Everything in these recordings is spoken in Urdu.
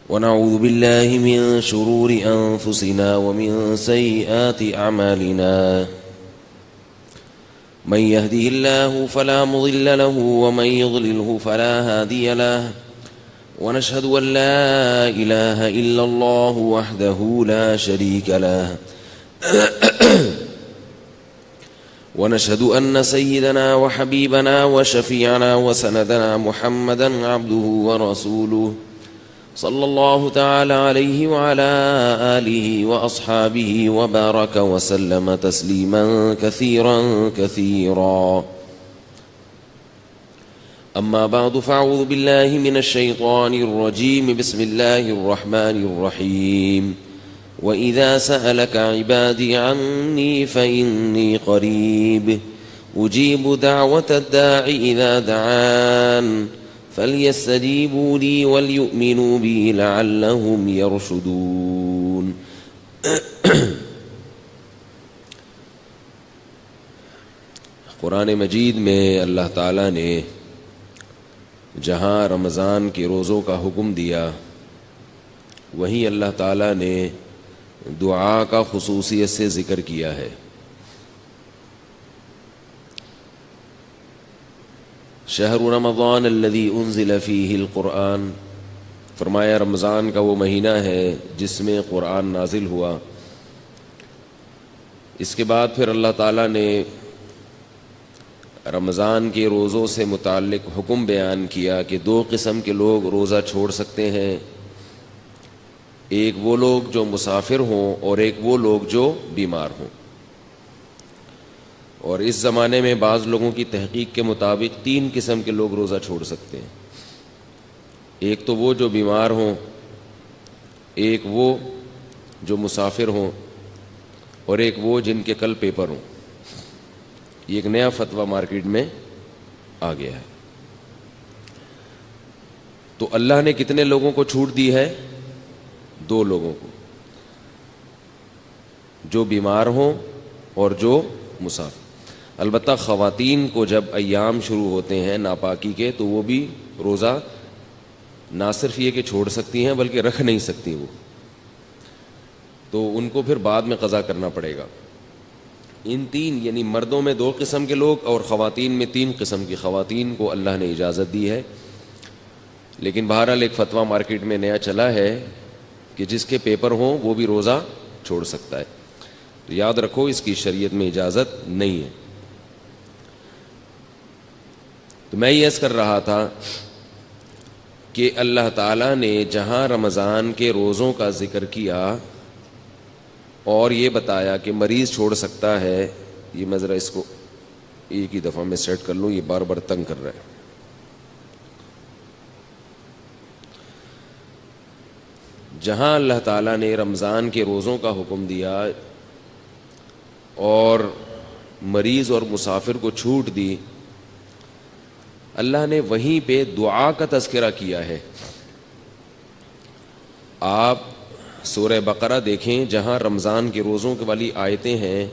ونعوذ بالله من شرور أنفسنا ومن سيئات أعمالنا من يهده الله فلا مضل له ومن يضلله فلا هادي له ونشهد أن لا إله إلا الله وحده لا شريك له ونشهد أن سيدنا وحبيبنا وشفيعنا وسندنا محمدا عبده ورسوله صلى الله تعالى عليه وعلى آله وأصحابه وبارك وسلم تسليما كثيرا كثيرا. أما بعد فأعوذ بالله من الشيطان الرجيم. بسم الله الرحمن الرحيم. وإذا سألك عبادي عني فإني قريب أجيب دعوة الداع إذا دعان فليستجيبوا لي وليؤمنوا بي لعلهم يرشدون. قرآن مجید میں اللہ تعالیٰ نے جہاں رمضان کے روزوں کا حکم دیا وہیں اللہ تعالیٰ نے دعا کا خصوصیت سے ذکر کیا ہے. شہر رمضان الذی انزل فیہ القرآن، فرمایا رمضان کا وہ مہینہ ہے جس میں قرآن نازل ہوا. اس کے بعد پھر اللہ تعالیٰ نے رمضان کے روزوں سے متعلق حکم بیان کیا کہ دو قسم کے لوگ روزہ چھوڑ سکتے ہیں، ایک وہ لوگ جو مسافر ہوں اور ایک وہ لوگ جو بیمار ہوں. اور اس زمانے میں بعض لوگوں کی تحقیق کے مطابق تین قسم کے لوگ روزہ چھوڑ سکتے ہیں. ایک تو وہ جو بیمار ہوں، ایک وہ جو مسافر ہوں، اور ایک وہ جن کے کل پیپر ہوں. یہ ایک نیا فتویٰ مارکیٹ میں آ گیا ہے. تو اللہ نے کتنے لوگوں کو چھوٹ دی ہے؟ دو لوگوں کو، جو بیمار ہوں اور جو مسافر. البتہ خواتین کو جب ایام شروع ہوتے ہیں ناپاکی کے تو وہ بھی روزہ نہ صرف یہ کہ چھوڑ سکتی ہیں بلکہ رکھ نہیں سکتی، وہ تو ان کو پھر بعد میں قضا کرنا پڑے گا. ان تین یعنی مردوں میں دو قسم کے لوگ اور خواتین میں تین قسم کی خواتین کو اللہ نے اجازت دی ہے. لیکن بہرحال ایک فتویٰ مارکیٹ میں نیا چلا ہے کہ جس کے پیپر ہوں وہ بھی روزہ چھوڑ سکتا ہے. تو یاد رکھو اس کی شریعت میں اجازت نہیں ہے. تو میں یہ عرض کر رہا تھا کہ اللہ تعالیٰ نے جہاں رمضان کے روزوں کا ذکر کیا اور یہ بتایا کہ مریض چھوڑ سکتا ہے، یہ میں ذرا اس کو ایک ہی دفعہ میں سیٹ کر لوں، یہ بار بار تنگ کر رہا ہے. جہاں اللہ تعالیٰ نے رمضان کے روزوں کا حکم دیا اور مریض اور مسافر کو چھوٹ دی، اللہ نے وہیں پہ دعا کا تذکرہ کیا ہے. آپ سورہ بقرہ دیکھیں، جہاں رمضان کے روزوں کے والی آیتیں ہیں،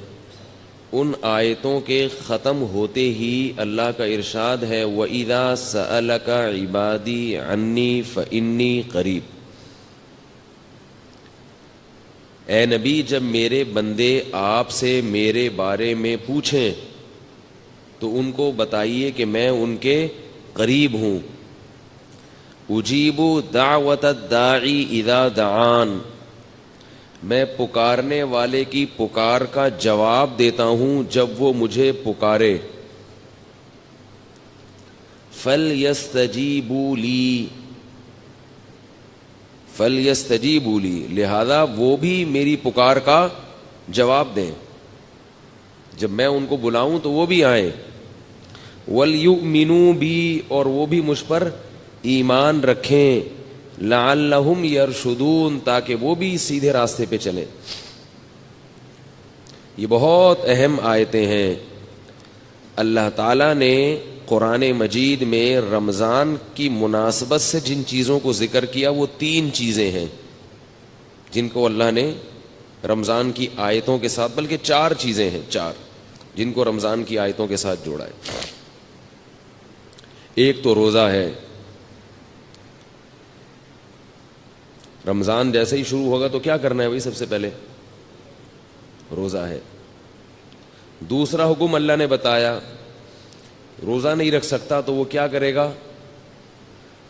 ان آیتوں کے ختم ہوتے ہی اللہ کا ارشاد ہے وَإِذَا سَأَلَكَ عِبَادِي عَنِّي فَإِنِّي قَرِيب. اے نبی، جب میرے بندے آپ سے میرے بارے میں پوچھیں تو ان کو بتائیے کہ میں ان کے قریب ہوں. اجیب دعوت الداعی اذا دعان، میں پکارنے والے کی پکار کا جواب دیتا ہوں جب وہ مجھے پکارے. فَلْيَسْتَجِيبُوا لِي، فَلْيَسْتَجِيبُوا لِي، لہذا وہ بھی میری پکار کا جواب دیں. جب میں ان کو بلاؤں تو وہ بھی آئیں. وَلْيُؤْمِنُوا بِي، اور وہ بھی مجھ پر ایمان رکھیں. لَعَلَّهُمْ يَرْشُدُونَ، تاکہ وہ بھی سیدھے راستے پہ چلیں. یہ بہت اہم آیتیں ہیں. اللہ تعالیٰ نے قرآن مجید میں رمضان کی مناسبت سے جن چیزوں کو ذکر کیا وہ تین چیزیں ہیں جن کو اللہ نے رمضان کی آیتوں کے ساتھ، بلکہ چار چیزیں ہیں، چار جن کو رمضان کی آیتوں کے ساتھ جوڑا ہے. ایک تو روزہ ہے، رمضان جیسے ہی شروع ہوگا تو کیا کرنا ہے بھائی؟ سب سے پہلے روزہ ہے. دوسرا حکم اللہ نے بتایا, روزہ نہیں رکھ سکتا تو وہ کیا کرے گا؟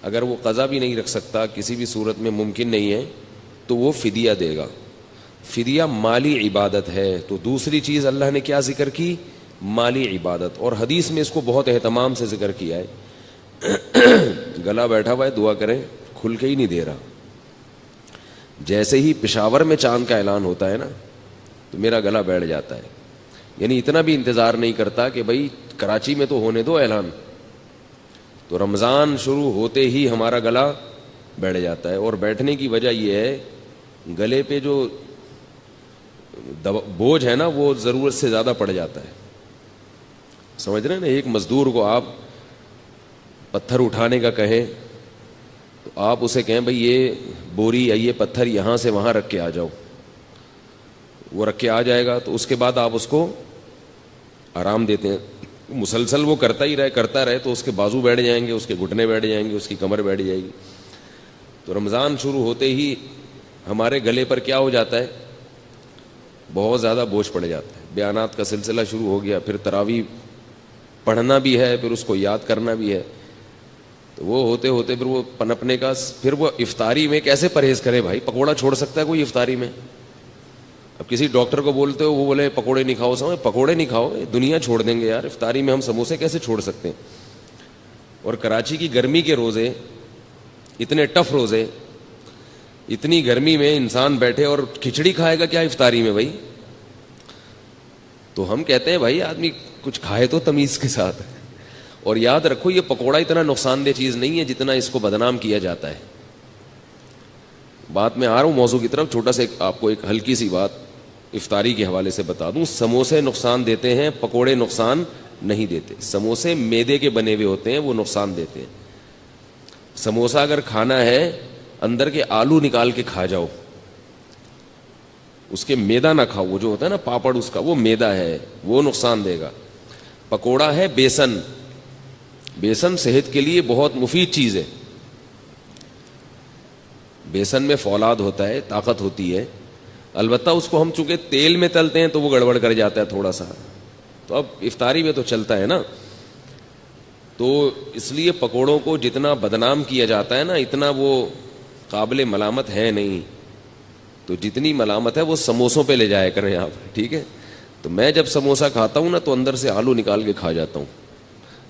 اگر وہ قضا بھی نہیں رکھ سکتا, کسی بھی صورت میں ممکن نہیں ہے, تو وہ فدیہ دے گا. فدیہ مالی عبادت ہے. تو دوسری چیز اللہ نے کیا ذکر کی؟ مالی عبادت. اور حدیث میں اس کو بہت اہتمام سے ذکر کیا ہے. گلا بیٹھا ہوا ہے, دعا کریں, کھل کے ہی نہیں دے رہا. جیسے ہی پشاور میں چاند کا اعلان ہوتا ہے نا, تو میرا گلا بیٹھ جاتا ہے. یعنی اتنا بھی انتظار نہیں کرتا کہ بھائی کراچی میں تو ہونے دو اعلان. تو رمضان شروع ہوتے ہی ہمارا گلا بیٹھ جاتا ہے. اور بیٹھنے کی وجہ یہ ہے, گلے پہ جو بوجھ ہے نا وہ ضرورت سے زیادہ پڑ جاتا ہے. سمجھ رہے ہیں نا؟ ایک مزدور کو آپ پتھر اٹھانے کا کہیں تو آپ اسے کہیں بھائی یہ بوری یا یہ پتھر یہاں سے وہاں رکھ کے آ جاؤ, وہ رکھ کے آ جائے گا. تو اس کے بعد آپ اس کو آرام دیتے ہیں. مسلسل وہ کرتا رہے تو اس کے بازو بیٹھ جائیں گے, اس کے گھٹنے بیٹھ جائیں گے, اس کی کمر بیٹھ جائے گی. تو رمضان شروع ہوتے ہی ہمارے گلے پر کیا ہو جاتا ہے؟ بہت زیادہ بوجھ پڑ جاتا ہے. بیانات کا سلسلہ شروع ہو گیا, پھر تراویح پڑھنا بھی ہے, پھر اس کو یاد کرنا بھی ہے. تو وہ ہوتے ہوتے پھر وہ پنپنے کا, پھر وہ افطاری میں کیسے پرہیز کرے بھائی؟ پکوڑا چھوڑ سکتا ہے کوئی افطاری میں؟ اب کسی ڈاکٹر کو بولتے ہو, وہ بولے پکوڑے نہیں کھاؤ. سمجھ, پکوڑے نہیں کھاؤ, دنیا چھوڑ دیں گے یار. افطاری میں ہم سموسے کیسے چھوڑ سکتے ہیں؟ اور کراچی کی گرمی کے روزے, اتنے ٹف روزے, اتنی گرمی میں انسان بیٹھے اور کھچڑی کھائے گا کیا افطاری میں بھائی؟ تو ہم کہتے ہیں بھائی آدمی کچھ کھائے تو تمیز کے ساتھ. اور یاد رکھو یہ پکوڑا اتنا نقصان دہ چیز نہیں ہے جتنا اس کو بدنام کیا جاتا ہے. بات میں آ رہا ہوں موضوع کی طرف. چھوٹا سا آپ کو ایک ہلکی سی بات افطاری کے حوالے سے بتا دوں. سموسے نقصان دیتے ہیں, پکوڑے نقصان نہیں دیتے. سموسے میدے کے بنے ہوئے ہوتے ہیں, وہ نقصان دیتے ہیں. سموسا اگر کھانا ہے, اندر کے آلو نکال کے کھا جاؤ, اس کے میدا نہ کھاؤ. وہ جو ہوتا ہے نا پاپڑ, اس کا وہ میدا ہے, وہ نقصان دے گا. پکوڑا ہے بیسن. بیسن صحت کے لیے بہت مفید چیز ہے. بیسن میں فولاد ہوتا ہے, طاقت ہوتی ہے. البتہ اس کو ہم چونکہ تیل میں تلتے ہیں تو وہ گڑبڑ کر جاتا ہے تھوڑا سا. تو اب افطاری میں تو چلتا ہے نا. تو اس لیے پکوڑوں کو جتنا بدنام کیا جاتا ہے نا, اتنا وہ قابل ملامت ہے نہیں. تو جتنی ملامت ہے وہ سموسوں پہ لے جایا کریں آپ, ٹھیک ہے؟ تو میں جب سموسا کھاتا ہوں نا تو اندر سے آلو نکال کے کھا جاتا ہوں.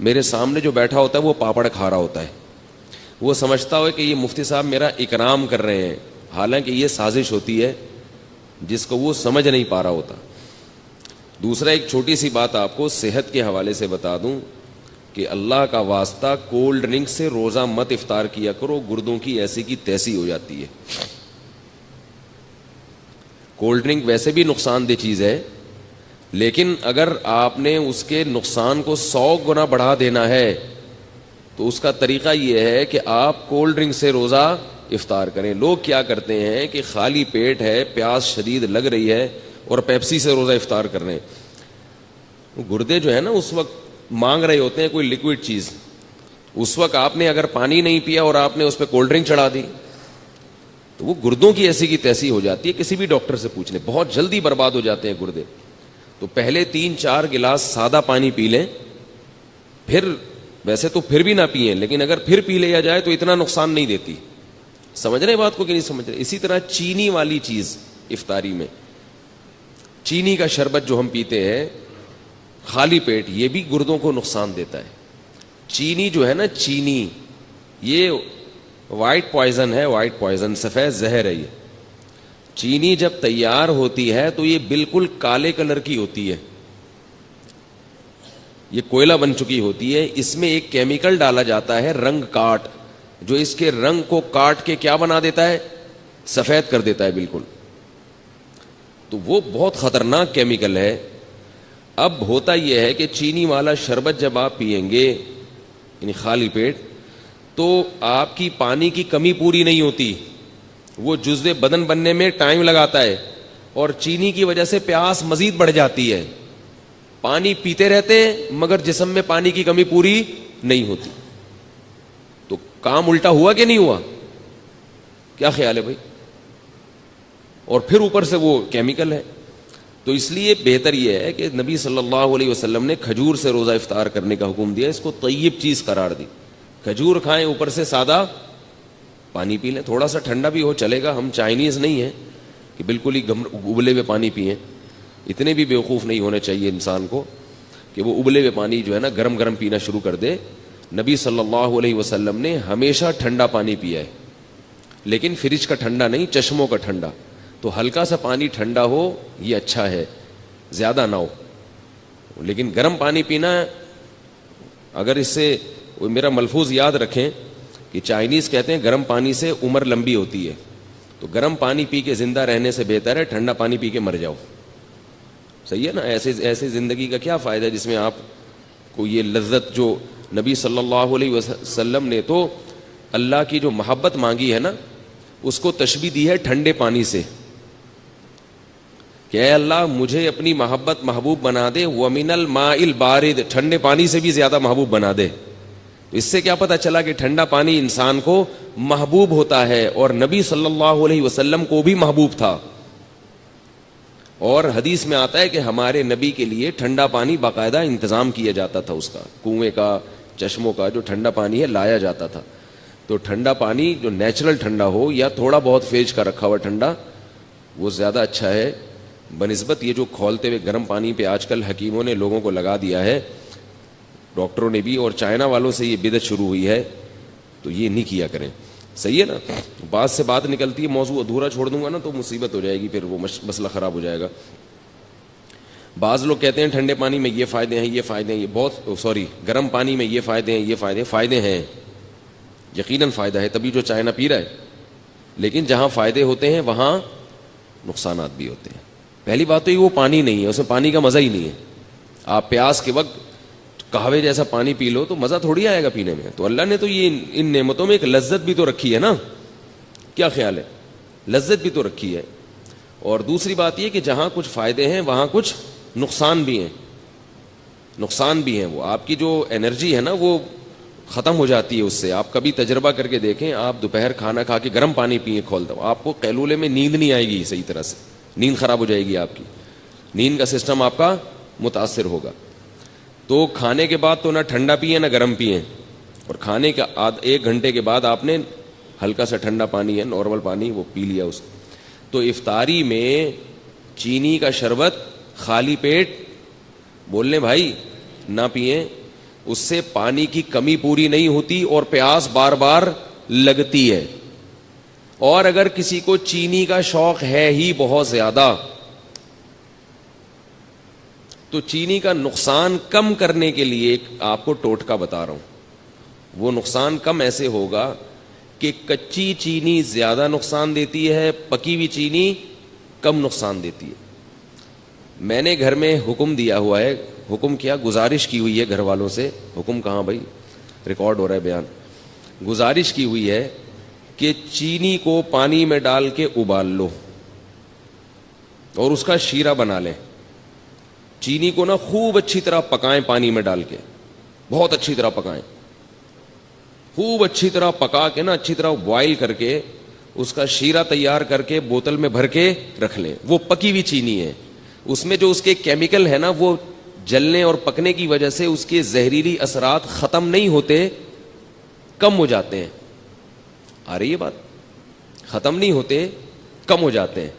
میرے سامنے جو بیٹھا ہوتا ہے وہ پاپڑ کھا رہا ہوتا ہے. وہ سمجھتا ہو کہ یہ مفتی صاحب میرا اکرام کر رہے ہیں, حالانکہ یہ سازش ہوتی ہے جس کو وہ سمجھ نہیں پا رہا ہوتا. دوسرا ایک چھوٹی سی بات آپ کو صحت کے حوالے سے بتا دوں کہ اللہ کا واسطہ کولڈ ڈرنک سے روزہ مت افطار کیا کرو, گردوں کی ایسی کی تیسی ہو جاتی ہے. کولڈ ڈرنک ویسے بھی نقصان دہ چیز ہے, لیکن اگر آپ نے اس کے نقصان کو 100 گنا بڑھا دینا ہے تو اس کا طریقہ یہ ہے کہ آپ کولڈ ڈرنک سے روزہ افطار کریں. لوگ کیا کرتے ہیں کہ خالی پیٹ ہے, پیاس شدید لگ رہی ہے, اور پیپسی سے روزہ افطار کر رہے ہیں. گردے جو ہے نا اس وقت مانگ رہے ہوتے ہیں کوئی لیکوڈ چیز. اس وقت آپ نے اگر پانی نہیں پیا اور آپ نے اس پہ کولڈ ڈرنک چڑھا دی تو وہ گردوں کی ایسی کی تیسی ہو جاتی ہے. کسی بھی ڈاکٹر سے پوچھ لیں, بہت جلدی برباد ہو جاتے ہیں گردے. تو پہلے 3-4 گلاس سادہ پانی پی لیں, پھر ویسے تو پھر بھی نہ پئیں, لیکن اگر پھر پی لیا جائے تو اتنا نقصان نہیں دیتی. سمجھ رہے بات کو کہ نہیں سمجھ رہے؟ اسی طرح چینی والی چیز افطاری میں, چینی کا شربت جو ہم پیتے ہیں خالی پیٹ, یہ بھی گردوں کو نقصان دیتا ہے. چینی جو ہے نا, چینی یہ وائٹ پوائزن ہے, وائٹ پوائزن, سفید زہر ہے. یہ چینی جب تیار ہوتی ہے تو یہ بالکل کالے کلر کی ہوتی ہے, یہ کوئلہ بن چکی ہوتی ہے. اس میں ایک کیمیکل ڈالا جاتا ہے رنگ کاٹ, جو اس کے رنگ کو کاٹ کے کیا بنا دیتا ہے؟ سفید کر دیتا ہے بالکل. تو وہ بہت خطرناک کیمیکل ہے. اب ہوتا یہ ہے کہ چینی والا شربت جب آپ پیئیں گے یعنی خالی پیٹ, تو آپ کی پانی کی کمی پوری نہیں ہوتی. وہ جزو بدن بننے میں ٹائم لگاتا ہے, اور چینی کی وجہ سے پیاس مزید بڑھ جاتی ہے. پانی پیتے رہتے ہیں مگر جسم میں پانی کی کمی پوری نہیں ہوتی. تو کام الٹا ہوا کہ نہیں ہوا؟ کیا خیال ہے بھائی؟ اور پھر اوپر سے وہ کیمیکل ہے. تو اس لیے بہتر یہ ہے کہ نبی صلی اللہ علیہ وسلم نے کھجور سے روزہ افطار کرنے کا حکم دیا, اس کو طیب چیز قرار دی. کھجور کھائیں, اوپر سے سادہ پانی پی لیں, تھوڑا سا ٹھنڈا بھی ہو چلے گا. ہم چائنیز نہیں ہیں کہ بالکل ہی ابلے ہوئے پانی پئیں. اتنے بھی بیوقوف نہیں ہونے چاہیے انسان کو کہ وہ ابلے ہوئے پانی جو ہے نا گرم گرم پینا شروع کر دے. نبی صلی اللہ علیہ وسلم نے ہمیشہ ٹھنڈا پانی پیا ہے, لیکن فریج کا ٹھنڈا نہیں, چشموں کا ٹھنڈا. تو ہلکا سا پانی ٹھنڈا ہو یہ اچھا ہے, زیادہ نہ ہو. لیکن گرم پانی پینا, اگر اس سے میرا ملفوظ یاد رکھیں کہ چائنیز کہتے ہیں گرم پانی سے عمر لمبی ہوتی ہے, تو گرم پانی پی کے زندہ رہنے سے بہتر ہے ٹھنڈا پانی پی کے مر جاؤ. صحیح ہے نا؟ ایسے زندگی کا کیا فائدہ جس میں آپ کو یہ لذت, جو نبی صلی اللہ علیہ وسلم نے تو اللہ کی جو محبت مانگی ہے نا اس کو تشبیہ دی ہے ٹھنڈے پانی سے کہ اے اللہ مجھے اپنی محبت محبوب بنا دے, وَمِنَ الْمَاءِ الْبَارِدِ, ٹھنڈے پانی سے بھی زیادہ محبوب بنا دے. اس سے کیا پتہ چلا کہ ٹھنڈا پانی انسان کو محبوب ہوتا ہے, اور نبی صلی اللہ علیہ وسلم کو بھی محبوب تھا. اور حدیث میں آتا ہے کہ ہمارے نبی کے لیے ٹھنڈا پانی باقاعدہ انتظام کیا جاتا تھا, اس کا کنویں کا, چشموں کا جو ٹھنڈا پانی ہے لایا جاتا تھا. تو ٹھنڈا پانی جو نیچرل ٹھنڈا ہو یا تھوڑا بہت فریج کا رکھا ہوا ٹھنڈا, وہ زیادہ اچھا ہے بنسبت یہ جو کھولتے ہوئے گرم پانی پہ آج کل حکیموں نے لوگوں کو لگا دیا ہے, ڈاکٹروں نے بھی, اور چائنا والوں سے یہ بدعت شروع ہوئی ہے. تو یہ نہیں کیا کریں. صحیح ہے نا؟ بات سے بات نکلتی ہے, موضوع ادھورا چھوڑ دوں گا نا تو مصیبت ہو جائے گی, پھر وہ مسئلہ خراب ہو جائے گا. بعض لوگ کہتے ہیں ٹھنڈے پانی میں یہ فائدے ہیں, یہ فائدے ہیں, یہ بہت گرم پانی میں یہ فائدے ہیں, یہ فائدے ہیں. یقیناً فائدہ ہے, تبھی جو چائنا پی رہا ہے. لیکن جہاں فائدے ہوتے ہیں وہاں نقصانات بھی ہوتے ہیں. پہلی بات تو یہ وہ پانی نہیں ہے, اس میں پانی کا مزہ ہی نہیں ہے. آپ پیاس کے وقت قہوے جیسا پانی پی لو تو مزہ تھوڑی آئے گا پینے میں. تو اللہ نے تو یہ ان نعمتوں میں ایک لذت بھی تو رکھی ہے نا, کیا خیال ہے؟ لذت بھی تو رکھی ہے. اور دوسری بات یہ کہ جہاں کچھ فائدے ہیں وہاں کچھ نقصان بھی ہیں. نقصان بھی ہیں, وہ آپ کی جو انرجی ہے نا وہ ختم ہو جاتی ہے اس سے. آپ کبھی تجربہ کر کے دیکھیں, آپ دوپہر کھانا کھا کے گرم پانی پئیں کھول دو, آپ کو قیلولے میں نیند نہیں آئے گی صحیح طرح سے, نیند خراب ہو جائے گی آپ کی, نیند کا سسٹم آپ کا متاثر ہوگا. تو کھانے کے بعد تو نہ ٹھنڈا پئیں نہ گرم پئیں, اور کھانے کے 1 گھنٹے کے بعد آپ نے ہلکا سا ٹھنڈا پانی ہے, نارمل پانی, وہ پی لیا اس. تو افطاری میں چینی کا شربت خالی پیٹ بول لیں بھائی نہ پئیں, اس سے پانی کی کمی پوری نہیں ہوتی اور پیاس بار بار لگتی ہے. اور اگر کسی کو چینی کا شوق ہے ہی بہت زیادہ تو چینی کا نقصان کم کرنے کے لیے ایک آپ کو ٹوٹکا بتا رہا ہوں. وہ نقصان کم ایسے ہوگا کہ کچی چینی زیادہ نقصان دیتی ہے, پکی ہوئی چینی کم نقصان دیتی ہے. میں نے گھر میں حکم دیا ہوا ہے, حکم کیا, گزارش کی ہوئی ہے گھر والوں سے, حکم کہاں بھائی, ریکارڈ ہو رہا ہے بیان, گزارش کی ہوئی ہے کہ چینی کو پانی میں ڈال کے ابال لو اور اس کا شیرہ بنا لیں. چینی کو نا خوب اچھی طرح پکائیں, پانی میں ڈال کے بہت اچھی طرح پکائیں, خوب اچھی طرح پکا کے نا اچھی طرح بوائل کر کے اس کا شیرہ تیار کر کے بوتل میں بھر کے رکھ لیں. وہ پکی ہوئی چینی ہے, اس میں جو اس کے کیمیکل ہے نا وہ جلنے اور پکنے کی وجہ سے اس کے زہریلی اثرات ختم نہیں ہوتے, کم ہو جاتے ہیں. آ رہی ہے بات؟ ختم نہیں ہوتے, کم ہو جاتے ہیں.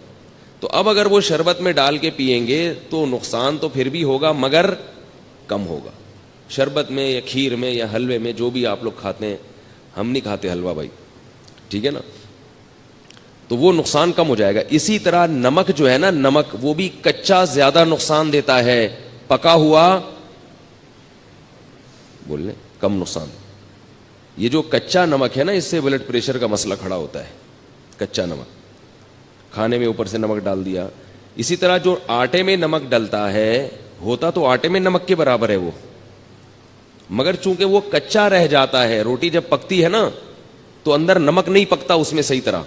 تو اب اگر وہ شربت میں ڈال کے پئیں گے تو نقصان تو پھر بھی ہوگا مگر کم ہوگا. شربت میں یا کھیر میں یا حلوے میں, جو بھی آپ لوگ کھاتے ہیں, ہم نہیں کھاتے حلوہ بھائی, ٹھیک ہے نا, تو وہ نقصان کم ہو جائے گا. اسی طرح نمک جو ہے نا, نمک وہ بھی کچا زیادہ نقصان دیتا ہے, پکا ہوا بول لیں کم نقصان. یہ جو کچا نمک ہے نا, اس سے بلڈ پریشر کا مسئلہ کھڑا ہوتا ہے. کچا نمک کھانے میں اوپر سے نمک ڈال دیا. اسی طرح جو آٹے میں نمک ڈلتا ہے, ہوتا تو آٹے میں نمک کے برابر ہے وہ, مگر چونکہ وہ کچا رہ جاتا ہے, روٹی جب پکتی ہے نا تو اندر نمک نہیں پکتا اس میں صحیح طرح.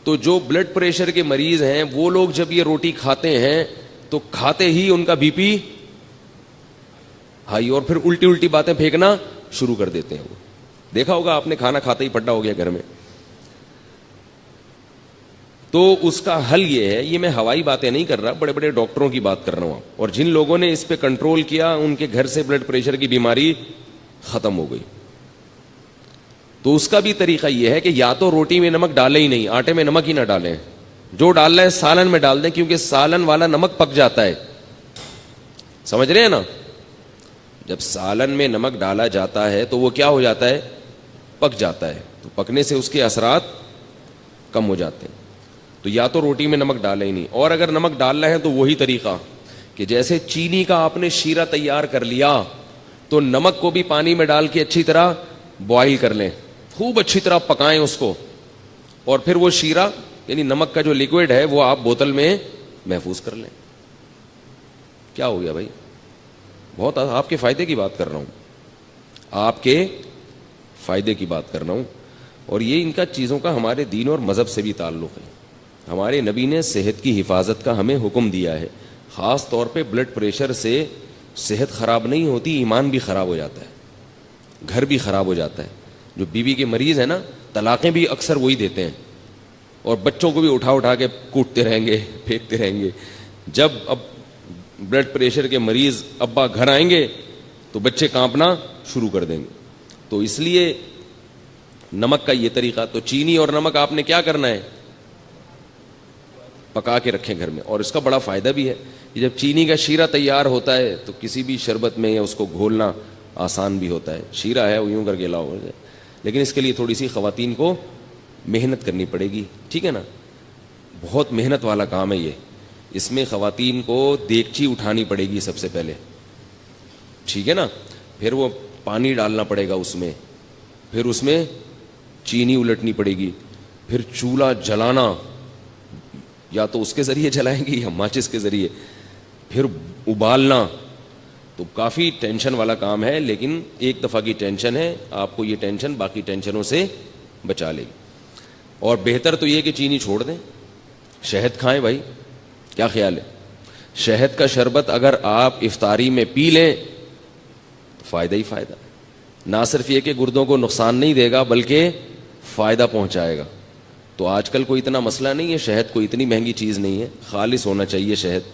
تو جو بلڈ پریشر کے مریض ہیں وہ لوگ جب یہ روٹی کھاتے ہیں تو کھاتے ہی ان کا بی پی ہائی, اور پھر الٹی الٹی باتیں پھینکنا شروع کر دیتے ہیں. وہ دیکھا ہوگا آپ نے, کھانا کھاتے ہی پھڈا ہو گیا گھر میں. تو اس کا حل یہ ہے, یہ میں ہوائی باتیں نہیں کر رہا, بڑے بڑے ڈاکٹروں کی بات کر رہا ہوں, اور جن لوگوں نے اس پہ کنٹرول کیا ان کے گھر سے بلڈ پریشر کی بیماری ختم ہو گئی. تو اس کا بھی طریقہ یہ ہے کہ یا تو روٹی میں نمک ڈالے ہی نہیں, آٹے میں نمک ہی نہ ڈالیں, جو ڈالنا ہے سالن میں ڈال دیں, کیونکہ سالن والا نمک پک جاتا ہے. سمجھ رہے ہیں نا, جب سالن میں نمک ڈالا جاتا ہے تو وہ کیا ہو جاتا ہے, پک جاتا ہے, تو پکنے سے اس کے اثرات کم ہو جاتے ہیں. تو یا تو روٹی میں نمک ڈالیں ہی نہیں, اور اگر نمک ڈالنا ہے تو وہی طریقہ کہ جیسے چینی کا آپ نے شیرہ تیار کر لیا تو نمک کو بھی پانی میں ڈال کے اچھی طرح بوائل کر لیں, خوب اچھی طرح پکائیں اس کو, اور پھر وہ شیرہ یعنی نمک کا جو لیکوڈ ہے وہ آپ بوتل میں محفوظ کر لیں. کیا ہو گیا بھائی, بہت آپ کے فائدے کی بات کر رہا ہوں, آپ کے فائدے کی بات کر رہا ہوں. اور یہ ان کا چیزوں کا ہمارے دین اور مذہب سے بھی تعلق ہے. ہمارے نبی نے صحت کی حفاظت کا ہمیں حکم دیا ہے, خاص طور پہ بلڈ پریشر سے صحت خراب نہیں ہوتی, ایمان بھی خراب ہو جاتا ہے, گھر بھی خراب ہو جاتا ہے. جو بیوی کے مریض ہیں نا, طلاقیں بھی اکثر وہی دیتے ہیں, اور بچوں کو بھی اٹھا اٹھا کے کوٹتے رہیں گے, پھینکتے رہیں گے. جب اب بلڈ پریشر کے مریض ابا گھر آئیں گے تو بچے کانپنا شروع کر دیں گے. تو اس لیے نمک کا یہ طریقہ, تو چینی اور نمک آپ نے کیا کرنا ہے, پکا کے رکھیں گھر میں. اور اس کا بڑا فائدہ بھی ہے کہ جب چینی کا شیرہ تیار ہوتا ہے تو کسی بھی شربت میں یا اس کو گھولنا آسان بھی ہوتا ہے. شیرہ ہے وہ یوں کر کے لاؤ, لیکن اس کے لیے تھوڑی سی خواتین کو محنت کرنی پڑے گی, ٹھیک ہے نا, بہت محنت والا کام ہے یہ. اس میں خواتین کو دیگچی اٹھانی پڑے گی سب سے پہلے, ٹھیک ہے نا, پھر وہ پانی ڈالنا پڑے گا اس میں, پھر اس میں چینی الٹنی پڑے گی, پھر چولہا جلانا, یا تو اس کے ذریعے جلائیں گی یا ماچس کے ذریعے, پھر ابالنا. تو کافی ٹینشن والا کام ہے, لیکن ایک دفعہ کی ٹینشن ہے, آپ کو یہ ٹینشن باقی ٹینشنوں سے بچا لے گی. اور بہتر تو یہ کہ چینی چھوڑ دیں, شہد کھائیں بھائی. کیا خیال ہے, شہد کا شربت اگر آپ افطاری میں پی لیں تو فائدہ ہی فائدہ. نہ صرف یہ کہ گردوں کو نقصان نہیں دے گا بلکہ فائدہ پہنچائے گا. تو آج کل کوئی اتنا مسئلہ نہیں ہے, شہد کوئی اتنی مہنگی چیز نہیں ہے, خالص ہونا چاہیے شہد.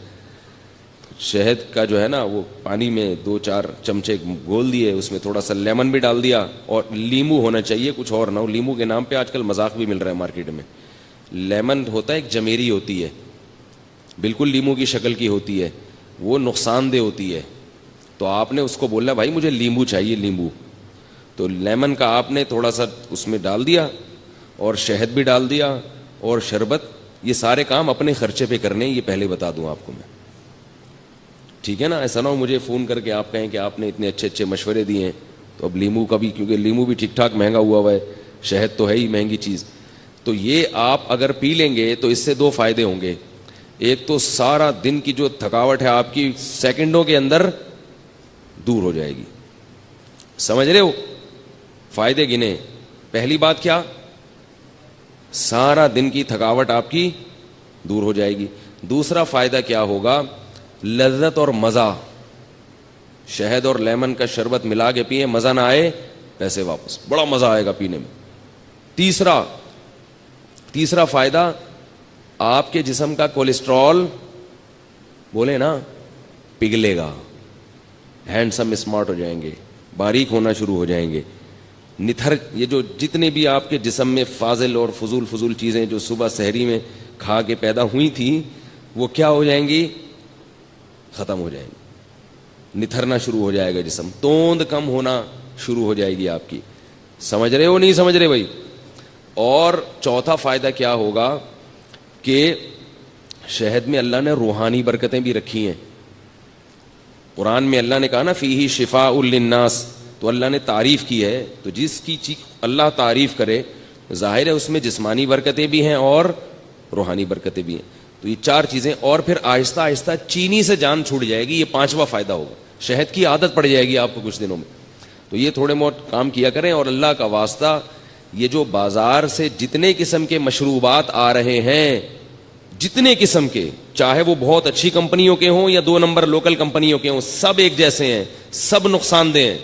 شہد کا جو ہے نا وہ پانی میں 2-4 چمچے گھول دیے, اس میں تھوڑا سا لیمن بھی ڈال دیا, اور لیمو ہونا چاہیے, کچھ اور نہ ہو. لیمو کے نام پہ آج کل مذاق بھی مل رہا ہے مارکیٹ میں. لیمن ہوتا ہے ایک جمیری ہوتی ہے, بالکل لیمو کی شکل کی ہوتی ہے, وہ نقصان دہ ہوتی ہے. تو آپ نے اس کو بولا بھائی مجھے لیمو چاہیے, لیمو. تو لیمن کا آپ نے تھوڑا سا اس میں ڈال دیا, اور شہد بھی ڈال دیا, اور شربت. یہ سارے کام اپنے خرچے پہ کرنے, یہ پہلے بتا دوں آپ کو میں, ٹھیک ہے نا. ایسا نہ ہو مجھے فون کر کے آپ کہیں کہ آپ نے اتنے اچھے اچھے مشورے دیے ہیں. تو اب لیمو کا بھی, کیونکہ لیمو بھی ٹھیک ٹھاک مہنگا ہوا ہے, شہد تو ہے ہی مہنگی چیز. تو یہ آپ اگر پی لیں گے تو اس سے 2 فائدے ہوں گے. ایک تو سارا دن کی جو تھکاوٹ ہے آپ کی سیکنڈوں کے اندر دور ہو جائے گی. سمجھ رہے ہو, فائدے گنے. پہلی بات کیا, سارا دن کی تھکاوٹ آپ کی دور ہو جائے گی. دوسرا فائدہ کیا ہوگا, لذت اور مزہ. شہد اور لیمن کا شربت ملا کے پیئیں, مزہ نہ آئے پیسے واپس, بڑا مزہ آئے گا پینے میں. تیسرا فائدہ, آپ کے جسم کا کولیسٹرول بولے نا پگھلے گا, ہینڈسم اسمارٹ ہو جائیں گے, باریک ہونا شروع ہو جائیں گے. نتھر, یہ جو جتنے بھی آپ کے جسم میں فاضل اور فضول چیزیں جو صبح سحری میں کھا کے پیدا ہوئی تھیں, وہ کیا ہو جائیں گی, ختم ہو جائیں گی. نتھرنا شروع ہو جائے گا جسم, توند کم ہونا شروع ہو جائے گی آپ کی. سمجھ رہے ہو نہیں سمجھ رہے بھائی. اور چوتھا فائدہ کیا ہوگا کہ شہد میں اللہ نے روحانی برکتیں بھی رکھی ہیں. قرآن میں اللہ نے کہا نا فیہ شفاء للناس, تو اللہ نے تعریف کی ہے. تو جس کی اللہ تعریف کرے, ظاہر ہے اس میں جسمانی برکتیں بھی ہیں اور روحانی برکتیں بھی ہیں. تو یہ 4 چیزیں, اور پھر آہستہ آہستہ چینی سے جان چھوٹ جائے گی. یہ 5واں فائدہ ہوگا, شہد کی عادت پڑ جائے گی آپ کو کچھ دنوں میں. تو یہ تھوڑے بہت کام کیا کریں. اور اللہ کا واسطہ, یہ جو بازار سے جتنے قسم کے مشروبات آ رہے ہیں, جتنے قسم کے, چاہے وہ بہت اچھی کمپنیوں کے ہوں یا 2 نمبر لوکل کمپنیوں کے ہوں, سب ایک جیسے ہیں, سب نقصان دہ ہیں.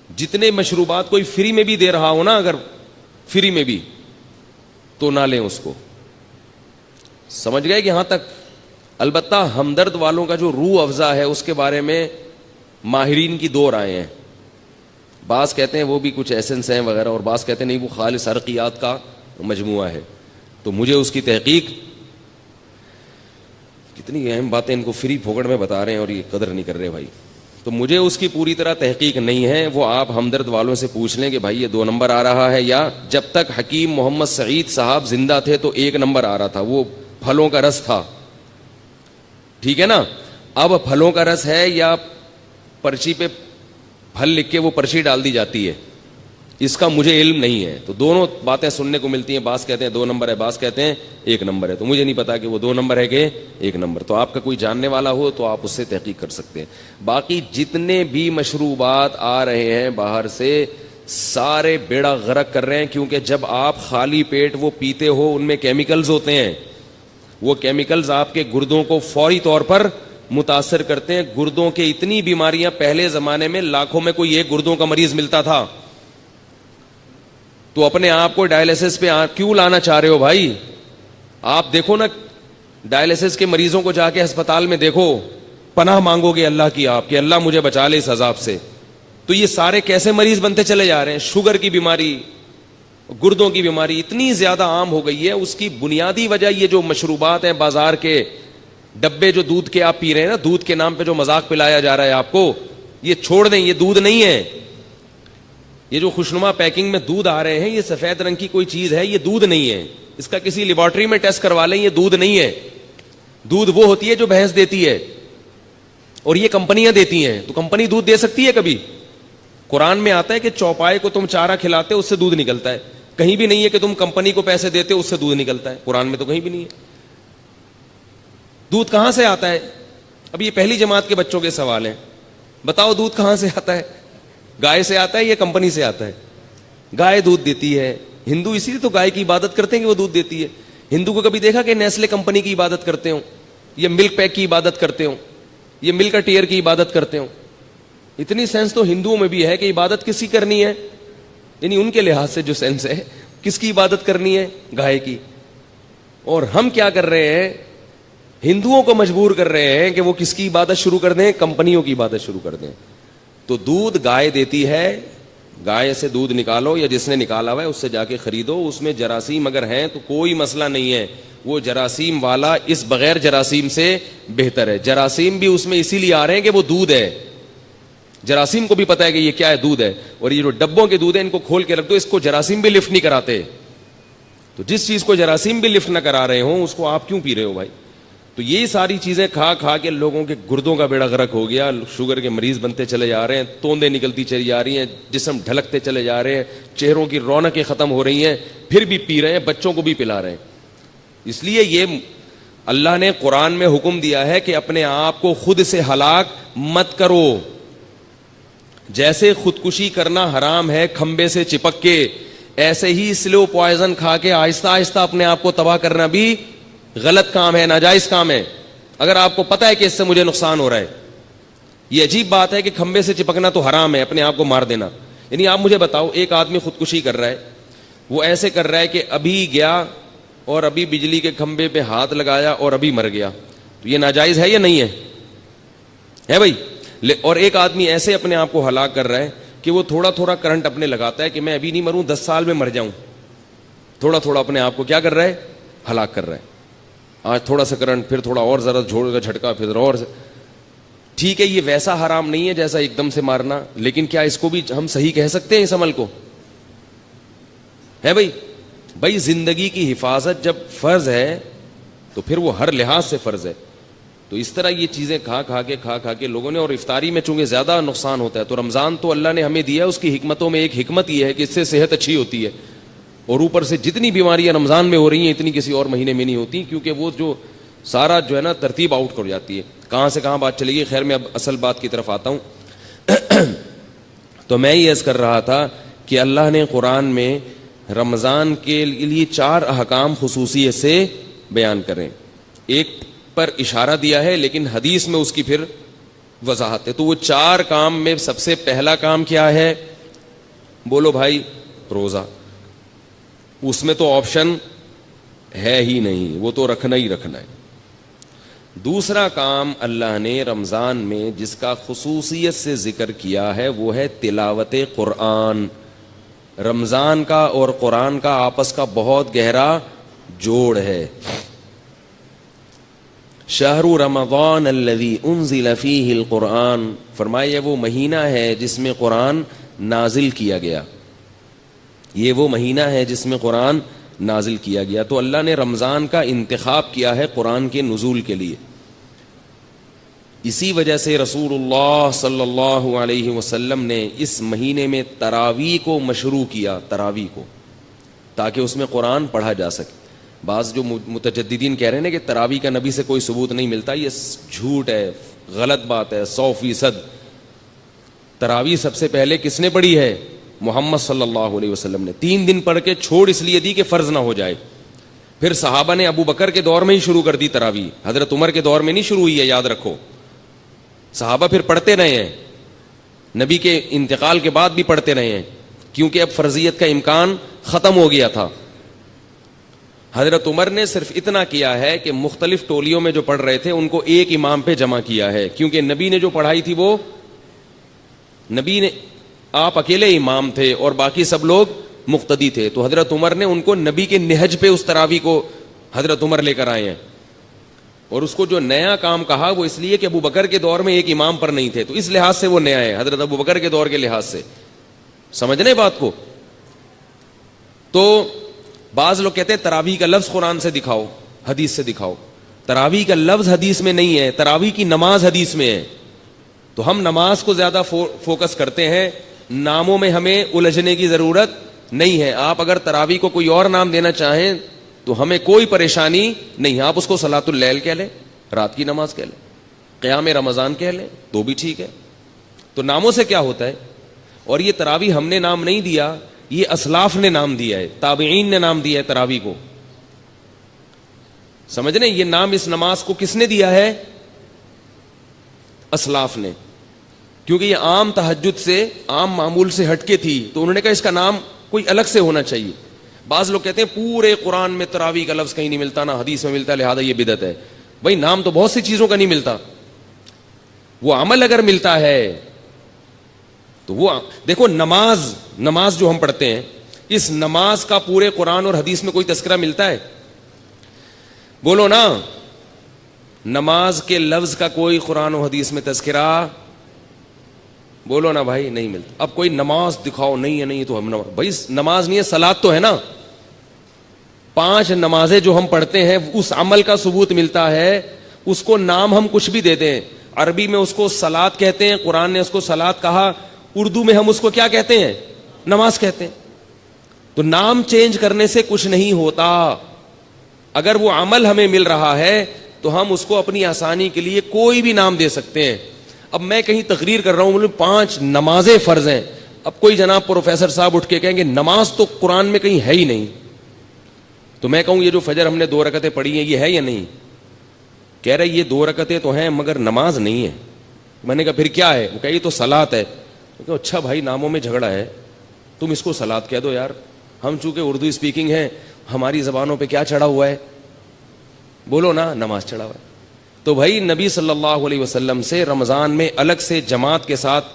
جتنے مشروبات کوئی فری میں بھی دے رہا ہو نا, اگر فری میں بھی, تو نہ لیں اس کو. سمجھ گئے کہ یہاں تک؟ البتہ ہمدرد والوں کا جو روح افزا ہے اس کے بارے میں ماہرین کی دو رائے ہیں. بعض کہتے ہیں وہ بھی کچھ ایسنس ہیں وغیرہ, اور بعض کہتے ہیں نہیں وہ خالص عرقیات کا مجموعہ ہے. تو مجھے اس کی تحقیق, کتنی اہم باتیں ان کو فری پھوکڑ میں بتا رہے ہیں اور یہ قدر نہیں کر رہے بھائی, تو مجھے اس کی پوری طرح تحقیق نہیں ہے. وہ آپ ہمدرد والوں سے پوچھ لیں کہ بھائی یہ 2 نمبر آ رہا ہے, یا جب تک حکیم محمد سعید صاحب زندہ تھے تو 1 نمبر آ رہا تھا, وہ پھلوں کا رس تھا, ٹھیک ہے نا. اب پھلوں کا رس ہے یا پرچی پہ پھل لکھ کے وہ پرچی ڈال دی جاتی ہے, اس کا مجھے علم نہیں ہے. تو دونوں باتیں سننے کو ملتی ہیں, بعض کہتے ہیں 2 نمبر ہے, بعض کہتے ہیں 1 نمبر ہے. تو مجھے نہیں پتا کہ وہ 2 نمبر ہے کہ 1 نمبر. تو آپ کا کوئی جاننے والا ہو تو آپ اس سے تحقیق کر سکتے ہیں. باقی جتنے بھی مشروبات آ رہے ہیں باہر سے سارے بیڑا غرق کر رہے ہیں, کیونکہ جب آپ خالی پیٹ وہ پیتے ہو ان میں کیمیکلز ہوتے ہیں. وہ کیمیکلز آپ کے گردوں کو فوری طور پر متاثر کرتے ہیں. گردوں کے اتنی بیماریاں, پہلے زمانے میں لاکھوں میں کوئی ایک گردوں کا مریض ملتا تھا. تو اپنے آپ کو ڈائلیسس پہ کیوں لانا چاہ رہے ہو بھائی؟ آپ دیکھو نا ڈائلیسس کے مریضوں کو جا کے ہسپتال میں دیکھو, پناہ مانگو گے اللہ کی آپ کہ اللہ مجھے بچا لے اس عذاب سے. تو یہ سارے کیسے مریض بنتے چلے جا رہے ہیں؟ شوگر کی بیماری, گردوں کی بیماری اتنی زیادہ عام ہو گئی ہے. اس کی بنیادی وجہ یہ جو مشروبات ہیں بازار کے ڈبے جو دودھ کے آپ پی رہے ہیں نا, دودھ کے نام پہ جو مذاق پلایا جا رہا ہے آپ کو, یہ چھوڑ دیں, یہ دودھ نہیں ہے. یہ جو خوشنما پیکنگ میں دودھ آ رہے ہیں یہ سفید رنگ کی کوئی چیز ہے, یہ دودھ نہیں ہے. اس کا کسی لیبارٹری میں ٹیسٹ کروا لیں, یہ دودھ نہیں ہے. دودھ وہ ہوتی ہے جو بھینس دیتی ہے, اور یہ کمپنیاں دیتی ہیں. تو کمپنی دودھ دے سکتی ہے کبھی؟ قرآن میں آتا ہے کہ چوپائے کو تم چارہ کھلاتے اس سے دودھ نکلتا ہے. کہیں بھی نہیں ہے کہ تم کمپنی کو پیسے دیتے اس سے دودھ نکلتا ہے, قرآن میں تو کہیں بھی نہیں ہے. دودھ کہاں سے آتا ہے؟ اب یہ پہلی جماعت کے بچوں کے سوال ہیں, بتاؤ دودھ کہاں سے آتا ہے؟ گائے سے آتا ہے یا کمپنی سے آتا ہے؟ گائے دودھ دیتی ہے. ہندو اسی لیے تو گائے کی عبادت کرتے ہیں کہ وہ دودھ دیتی ہے. ہندو کو کبھی دیکھا کہ نیسلے کمپنی کی عبادت کرتے ہوں, یا ملک پیک کی عبادت کرتے ہوں, یا ملک ٹیئر کی عبادت کرتے ہوں؟ اتنی سینس تو ہندوؤں میں بھی ہے کہ عبادت کس کی کرنی ہے, یعنی ان کے لحاظ سے جو سینس ہے کس کی عبادت کرنی ہے؟ گائے کی. اور ہم کیا کر رہے ہیں؟ ہندوؤں کو مجبور کر رہے ہیں کہ وہ کس کی عبادت شروع کر دیں؟ کمپنیوں کی عبادت شروع کر دیں. تو دودھ گائے دیتی ہے, گائے سے دودھ نکالو یا جس نے نکالا ہوا ہے اس سے جا کے خریدو. اس میں جراثیم اگر ہیں تو کوئی مسئلہ نہیں ہے, وہ جراثیم والا اس بغیر جراثیم سے بہتر ہے. جراثیم بھی اس میں اسی لیے آ رہے ہیں کہ وہ دودھ ہے. جراثیم کو بھی پتا ہے کہ یہ کیا ہے, دودھ ہے. اور یہ جو ڈبوں کے دودھ ہے ان کو کھول کے رکھ دو, اس کو جراثیم بھی لفٹ نہیں کراتے. تو جس چیز کو جراثیم بھی لفٹ نہ کرا رہے ہوں اس کو آپ کیوں پی رہے ہو بھائی؟ تو یہ ساری چیزیں کھا کھا کے لوگوں کے گردوں کا بیڑا غرق ہو گیا. شوگر کے مریض بنتے چلے جا رہے ہیں, توندیں نکلتی چلی جا رہی ہیں, جسم ڈھلکتے چلے جا رہے ہیں, چہروں کی رونقیں ختم ہو رہی ہیں, پھر بھی پی رہے ہیں, بچوں کو بھی پلا رہے ہیں. اس لیے یہ اللہ نے قرآن میں حکم دیا ہے کہ اپنے آپ کو خود سے ہلاک مت کرو. جیسے خودکشی کرنا حرام ہے کھمبے سے چپک کے, ایسے ہی سلو پوائزن کھا کے آہستہ آہستہ اپنے آپ کو تباہ کرنا بھی غلط کام ہے, ناجائز کام ہے. اگر آپ کو پتا ہے کہ اس سے مجھے نقصان ہو رہا ہے. یہ عجیب بات ہے کہ کھمبے سے چپکنا تو حرام ہے, اپنے آپ کو مار دینا. یعنی آپ مجھے بتاؤ, ایک آدمی خودکشی کر رہا ہے, وہ ایسے کر رہا ہے کہ ابھی گیا اور ابھی بجلی کے کھمبے پہ ہاتھ لگایا اور ابھی مر گیا, تو یہ ناجائز ہے یا نہیں ہے؟ ہے بھائی. اور ایک آدمی ایسے اپنے آپ کو ہلاک کر رہا ہے کہ وہ تھوڑا تھوڑا کرنٹ اپنے لگاتا ہے کہ میں ابھی نہیں مروں, 10 سال میں مر جاؤں. تھوڑا تھوڑا اپنے آپ کو کیا کر رہا ہے؟ ہلاک کر رہا ہے. آج تھوڑا سا کرنٹ, پھر تھوڑا اور ذرا جھوڑ کا جھٹکا, پھر اور. ٹھیک ہے یہ ویسا حرام نہیں ہے جیسا ایک دم سے مارنا, لیکن کیا اس کو بھی ہم صحیح کہہ سکتے ہیں اس عمل کو؟ ہے بھائی. بھائی زندگی کی حفاظت جب فرض ہے تو پھر وہ ہر لحاظ سے فرض ہے. تو اس طرح یہ چیزیں کھا کھا کے لوگوں نے, اور افطاری میں چونکہ زیادہ نقصان ہوتا ہے, تو رمضان تو اللہ نے ہمیں دیا, اس کی حکمتوں میں ایک حکمت یہ ہے کہ اس سے صحت اچھی ہوتی ہے. اور اوپر سے جتنی بیماریاں رمضان میں ہو رہی ہیں اتنی کسی اور مہینے میں نہیں ہوتی, کیونکہ وہ جو سارا جو ہے نا ترتیب آؤٹ کر جاتی ہے. کہاں سے کہاں بات چلے گی. خیر میں اب اصل بات کی طرف آتا ہوں. تو میں یہ عرض کر رہا تھا کہ اللہ نے قرآن میں رمضان کے لیے 4 احکام خصوصیت سے بیان کریں. ایک پر اشارہ دیا ہے لیکن حدیث میں اس کی پھر وضاحت ہے. تو وہ 4 کام میں سب سے پہلا کام کیا ہے؟ بولو بھائی, روزہ. اس میں تو آپشن ہے ہی نہیں, وہ تو رکھنا ہی رکھنا ہے. دوسرا کام اللہ نے رمضان میں جس کا خصوصیت سے ذکر کیا ہے وہ ہے تلاوت قرآن. رمضان کا اور قرآن کا آپس کا بہت گہرا جوڑ ہے. شہر رمضان الذی انزل فیہ القرآن، فرمایا وہ مہینہ ہے جس میں قرآن نازل کیا گیا. یہ وہ مہینہ ہے جس میں قرآن نازل کیا گیا. تو اللہ نے رمضان کا انتخاب کیا ہے قرآن کے نزول کے لیے. اسی وجہ سے رسول اللہ صلی اللہ علیہ وسلم نے اس مہینے میں تراویح کو مشروع کیا، تراویح کو، تاکہ اس میں قرآن پڑھا جا سکے. بعض جو متجددین کہہ رہے ہیں کہ تراویح کا نبی سے کوئی ثبوت نہیں ملتا، یہ جھوٹ ہے، غلط بات ہے 100%. تراویح سب سے پہلے کس نے پڑھی ہے؟ محمد صلی اللہ علیہ وسلم نے. 3 دن پڑھ کے چھوڑ اس لیے دی کہ فرض نہ ہو جائے. پھر صحابہ نے ابو بکر کے دور میں ہی شروع کر دی تراویح، حضرت عمر کے دور میں نہیں شروع ہوئی ہے، یاد رکھو. صحابہ پھر پڑھتے رہے ہیں، نبی کے انتقال کے بعد بھی پڑھتے رہے ہیں، کیونکہ اب فرضیت کا امکان ختم ہو گیا تھا. حضرت عمر نے صرف اتنا کیا ہے کہ مختلف ٹولیوں میں جو پڑھ رہے تھے ان کو ایک امام پہ جمع کیا ہے، کیونکہ نبی نے جو پڑھائی تھی وہ نبی نے، آپ اکیلے امام تھے اور باقی سب لوگ مقتدی تھے. تو حضرت عمر نے ان کو نبی کے نہج پہ اس تراویح کو حضرت عمر لے کر آئے ہیں. اور اس کو جو نیا کام کہا وہ اس لیے کہ ابو بکر کے دور میں ایک امام پر نہیں تھے، تو اس لحاظ سے وہ نیا ہے، حضرت ابو بکر کے دور کے لحاظ سے. سمجھنے بات کو؟ تو بعض لوگ کہتے ہیں تراویح کا لفظ قرآن سے دکھاؤ، حدیث سے دکھاؤ. تراویح کا لفظ حدیث میں نہیں ہے، تراویح کی نماز حدیث میں ہے. تو ہم نماز کو زیادہ فوکس کرتے ہیں، ناموں میں ہمیں الجھنے کی ضرورت نہیں ہے. آپ اگر تراویح کو کوئی اور نام دینا چاہیں تو ہمیں کوئی پریشانی نہیں. آپ اس کو صلاۃ اللیل کہہ لیں، رات کی نماز کہہ لیں، قیام رمضان کہہ لیں تو بھی ٹھیک ہے. تو ناموں سے کیا ہوتا ہے؟ اور یہ تراویح ہم نے نام نہیں دیا، یہ اسلاف نے نام دیا ہے، تابعین نے نام دیا ہے تراویح کو. سمجھ رہے ہیں؟ یہ نام اس نماز کو کس نے دیا ہے؟ اسلاف نے. کیونکہ یہ عام تہجد سے، عام معمول سے ہٹ کے تھی، تو انہوں نے کہا اس کا نام کوئی الگ سے ہونا چاہیے. بعض لوگ کہتے ہیں پورے قرآن میں تراویح کا لفظ کہیں نہیں ملتا، نہ حدیث میں ملتا، لہذا یہ بدعت ہے. بھائی نام تو بہت سی چیزوں کا نہیں ملتا، وہ عمل اگر ملتا ہے تو وہ دیکھو. نماز جو ہم پڑھتے ہیں، اس نماز کا پورے قرآن اور حدیث میں کوئی تذکرہ ملتا ہے؟ بولو نا. نماز کے لفظ کا کوئی قرآن و حدیث میں تذکرہ، بولو نا بھائی، نہیں ملتا. اب کوئی نماز دکھاؤ، نہیں ہے، نہیں تو ہم بھائی نماز نہیں ہے، صلاۃ تو ہے نا. 5 نمازیں جو ہم پڑھتے ہیں اس عمل کا ثبوت ملتا ہے. اس کو نام ہم کچھ بھی دیتے ہیں. عربی میں اس کو صلاۃ کہتے ہیں، قرآن نے اس کو صلاۃ کہا. اردو میں ہم اس کو کیا کہتے ہیں؟ نماز کہتے ہیں. تو نام چینج کرنے سے کچھ نہیں ہوتا. اگر وہ عمل ہمیں مل رہا ہے تو ہم اس کو اپنی آسانی کے لیے کوئی بھی نام دے سکتے ہیں. اب میں کہیں تقریر کر رہا ہوں، 5 نمازیں فرض ہیں. اب کوئی جناب پروفیسر صاحب اٹھ کے کہیں گے نماز تو قرآن میں کہیں ہے ہی نہیں، تو میں کہوں یہ جو فجر ہم نے 2 رکعتیں پڑھی ہیں یہ ہے یا نہیں؟ کہہ رہے یہ 2 رکعتیں تو ہیں مگر نماز نہیں ہے. میں نے کہا پھر کیا ہے؟ وہ کہا یہ تو صلاۃ ہے. اچھا بھائی ناموں میں جھگڑا ہے، تم اس کو صلاۃ کہہ دو یار. ہم چونکہ اردو اسپیکنگ ہیں، ہماری زبانوں پہ کیا چڑھا ہوا ہے؟ بولو نا، نماز چڑھا ہوا ہے. تو بھائی نبی صلی اللہ علیہ وسلم سے رمضان میں الگ سے جماعت کے ساتھ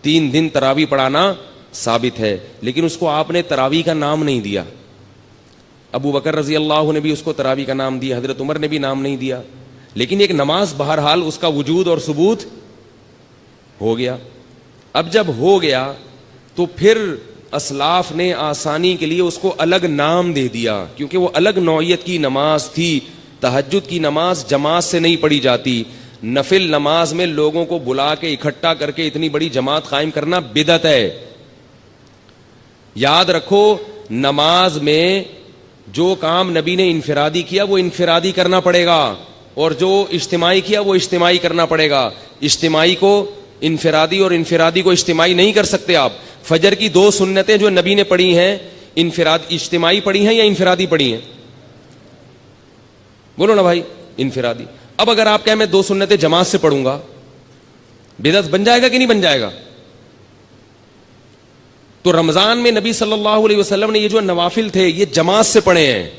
3 دن تراویح پڑھانا ثابت ہے، لیکن اس کو آپ نے تراویح کا نام نہیں دیا. ابو بکر رضی اللہ نے بھی اس کو تراویح کا نام دیا، حضرت عمر نے بھی نام نہیں دیا. لیکن ایک نماز بہرحال اس کا وجود اور ثبوت ہو گیا. اب جب ہو گیا تو پھر اسلاف نے آسانی کے لیے اس کو الگ نام دے دیا، کیونکہ وہ الگ نوعیت کی نماز تھی. تہجد کی نماز جماعت سے نہیں پڑھی جاتی. نفل نماز میں لوگوں کو بلا کے اکٹھا کر کے اتنی بڑی جماعت قائم کرنا بدعت ہے. یاد رکھو، نماز میں جو کام نبی نے انفرادی کیا وہ انفرادی کرنا پڑے گا، اور جو اجتماعی کیا وہ اجتماعی کرنا پڑے گا. اجتماعی کو انفرادی اور انفرادی کو اجتماعی نہیں کر سکتے آپ. فجر کی 2 سنتیں جو نبی نے پڑھی ہیں اجتماعی پڑھی ہیں یا انفرادی پڑھی ہیں؟ بولو نا بھائی، انفرادی. اب اگر آپ کہیں میں 2 سنتیں جماعت سے پڑھوں گا، بدعت بن جائے گا کہ نہیں بن جائے گا؟ تو رمضان میں نبی صلی اللہ علیہ وسلم نے یہ جو نوافل تھے یہ جماعت سے پڑھے ہیں.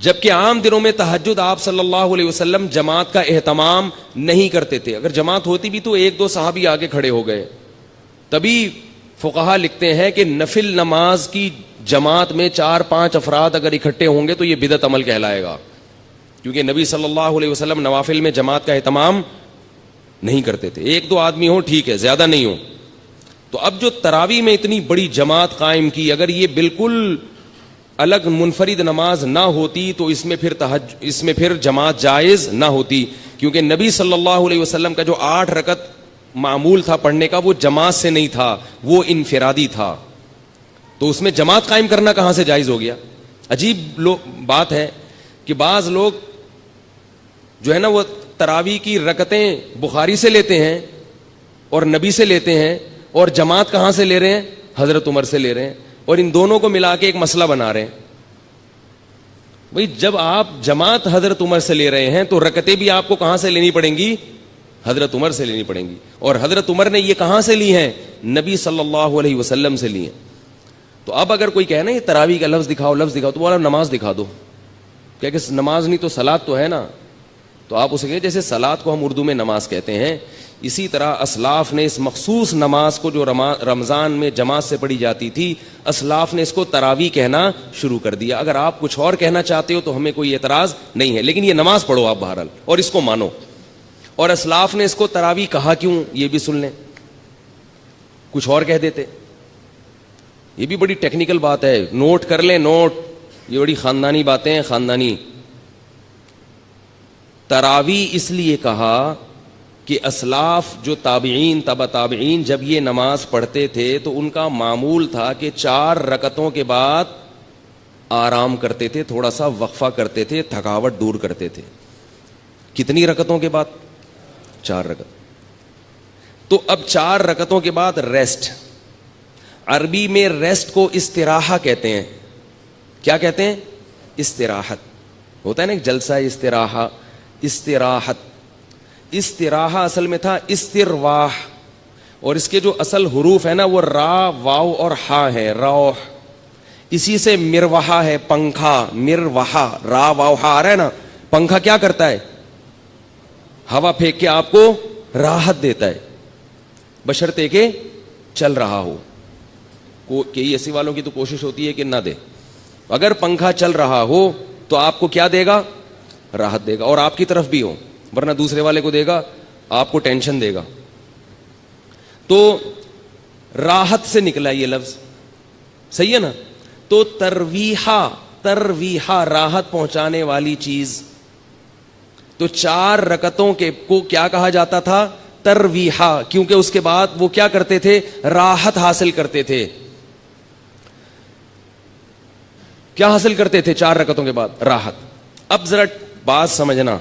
جبکہ عام دنوں میں تہجد آپ صلی اللہ علیہ وسلم جماعت کا اہتمام نہیں کرتے تھے. اگر جماعت ہوتی بھی تو ایک دو صحابی آگے کھڑے ہو گئے. تبھی فقہا لکھتے ہیں کہ نفل نماز کی جماعت میں 4-5 افراد اگر اکٹھے ہوں گے تو یہ بدعت عمل کہلائے گا, کیونکہ نبی صلی اللہ علیہ وسلم نوافل میں جماعت کا اہتمام نہیں کرتے تھے. 1-2 آدمی ہوں ٹھیک ہے, زیادہ نہیں ہوں. تو اب جو تراویح میں اتنی بڑی جماعت قائم کی, اگر یہ بالکل الگ منفرد نماز نہ ہوتی تو اس میں پھر جماعت جائز نہ ہوتی, کیونکہ نبی صلی اللہ علیہ وسلم کا جو 8 رکعت معمول تھا پڑھنے کا وہ جماعت سے نہیں تھا, وہ انفرادی تھا. تو اس میں جماعت قائم کرنا کہاں سے جائز ہو گیا؟ عجیب بات ہے کہ بعض لوگ جو ہے نا وہ تراویح کی رکعتیں بخاری سے لیتے ہیں اور نبی سے لیتے ہیں, اور جماعت کہاں سے لے رہے ہیں؟ حضرت عمر سے لے رہے ہیں, اور ان دونوں کو ملا کے ایک مسئلہ بنا رہے ہیں. بھئی جب آپ جماعت حضرت عمر سے لے رہے ہیں تو رکعتیں بھی آپ کو کہاں سے لینی پڑیں گی؟ حضرت عمر سے لینی پڑیں گی. اور حضرت عمر نے یہ کہاں سے لی ہیں؟ نبی صلی اللہ علیہ وسلم سے لی ہیں. تو اب اگر کوئی کہے نا یہ تراویح کا لفظ دکھاؤ تو بولا نماز دکھا دو. کیا کہ نماز نہیں تو صلاۃ تو ہے نا. تو آپ اسے کہیں جیسے صلاۃ کو ہم اردو میں نماز کہتے ہیں, اسی طرح اسلاف نے اس مخصوص نماز کو جو رمضان میں جماعت سے پڑھی جاتی تھی, اسلاف نے اس کو تراویح کہنا شروع کر دیا. اگر آپ کچھ اور کہنا چاہتے ہو تو ہمیں کوئی اعتراض نہیں ہے, لیکن یہ نماز پڑھو آپ بہرحال اور اس کو مانو. اور اسلاف نے اس کو تراویح کہا کیوں یہ بھی سن لیں, کچھ اور کہہ دیتے. یہ بھی بڑی ٹیکنیکل بات ہے, نوٹ کر لیں, نوٹ, یہ بڑی خاندانی باتیں ہیں, خاندانی. تراویح اس لیے کہا کہ اسلاف جو تابعین تبع تابعین جب یہ نماز پڑھتے تھے تو ان کا معمول تھا کہ 4 رکعتوں کے بعد آرام کرتے تھے, تھوڑا سا وقفہ کرتے تھے, تھکاوٹ دور کرتے تھے. کتنی رکعتوں کے بعد؟ 4 رکعت. تو اب 4 رکعتوں کے بعد ریسٹ. عربی میں ریسٹ کو استراحہ کہتے ہیں. کیا کہتے ہیں؟ استراحت. ہوتا ہے نا ایک جلسہ استراحہ, استراحت. استراحہ اصل میں تھا استرواح, اور اس کے جو اصل حروف ہے نا وہ را, واو اور ہا ہے, روح. اسی سے مروحہ ہے, پنکھا, مروحہ, را واو ہا آ رہا ہے نا. پنکھا کیا کرتا ہے؟ ہوا پھینک کے آپ کو راحت دیتا ہے, بشرطے کہ چل رہا ہو. کئی ایسی والوں کی تو کوشش ہوتی ہے کہ نہ دے. اگر پنکھا چل رہا ہو تو آپ کو کیا دے گا؟ راحت دے گا, اور آپ کی طرف بھی ہو, ورنہ دوسرے والے کو دے گا, آپ کو ٹینشن دے گا. تو راحت سے نکلا یہ لفظ, صحیح ہے نا. تو ترویحہ, ترویحہ راحت پہنچانے والی چیز. تو 4 رکعتوں کے کو کیا کہا جاتا تھا؟ ترویحہ, کیونکہ اس کے بعد وہ کیا کرتے تھے؟ راحت حاصل کرتے تھے. کیا حاصل کرتے تھے 4 رکعتوں کے بعد؟ راحت. اب ذرا بات سمجھنا,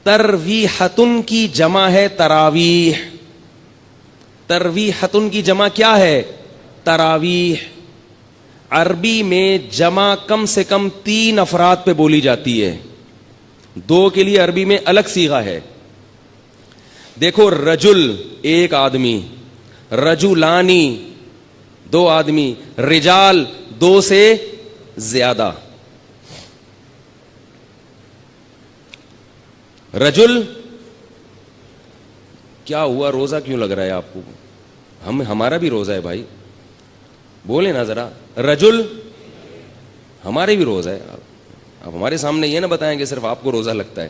ترویحتن کی جمع ہے تراویح. ترویحتن کی جمع کیا ہے؟ تراویح. عربی میں جمع کم سے کم 3 افراد پہ بولی جاتی ہے. 2 کے لیے عربی میں الگ صیغہ ہے. دیکھو, رجل ایک آدمی, رجلانی 2 آدمی, رجال 2 سے زیادہ. رجل کیا ہوا؟ روزہ کیوں لگ رہا ہے آپ کو؟ ہمارا بھی روزہ ہے بھائی, بولے نا ذرا. رجل ہمارے بھی روزہ ہے. اب ہمارے سامنے یہ نہ بتائیں کہ صرف آپ کو روزہ لگتا ہے,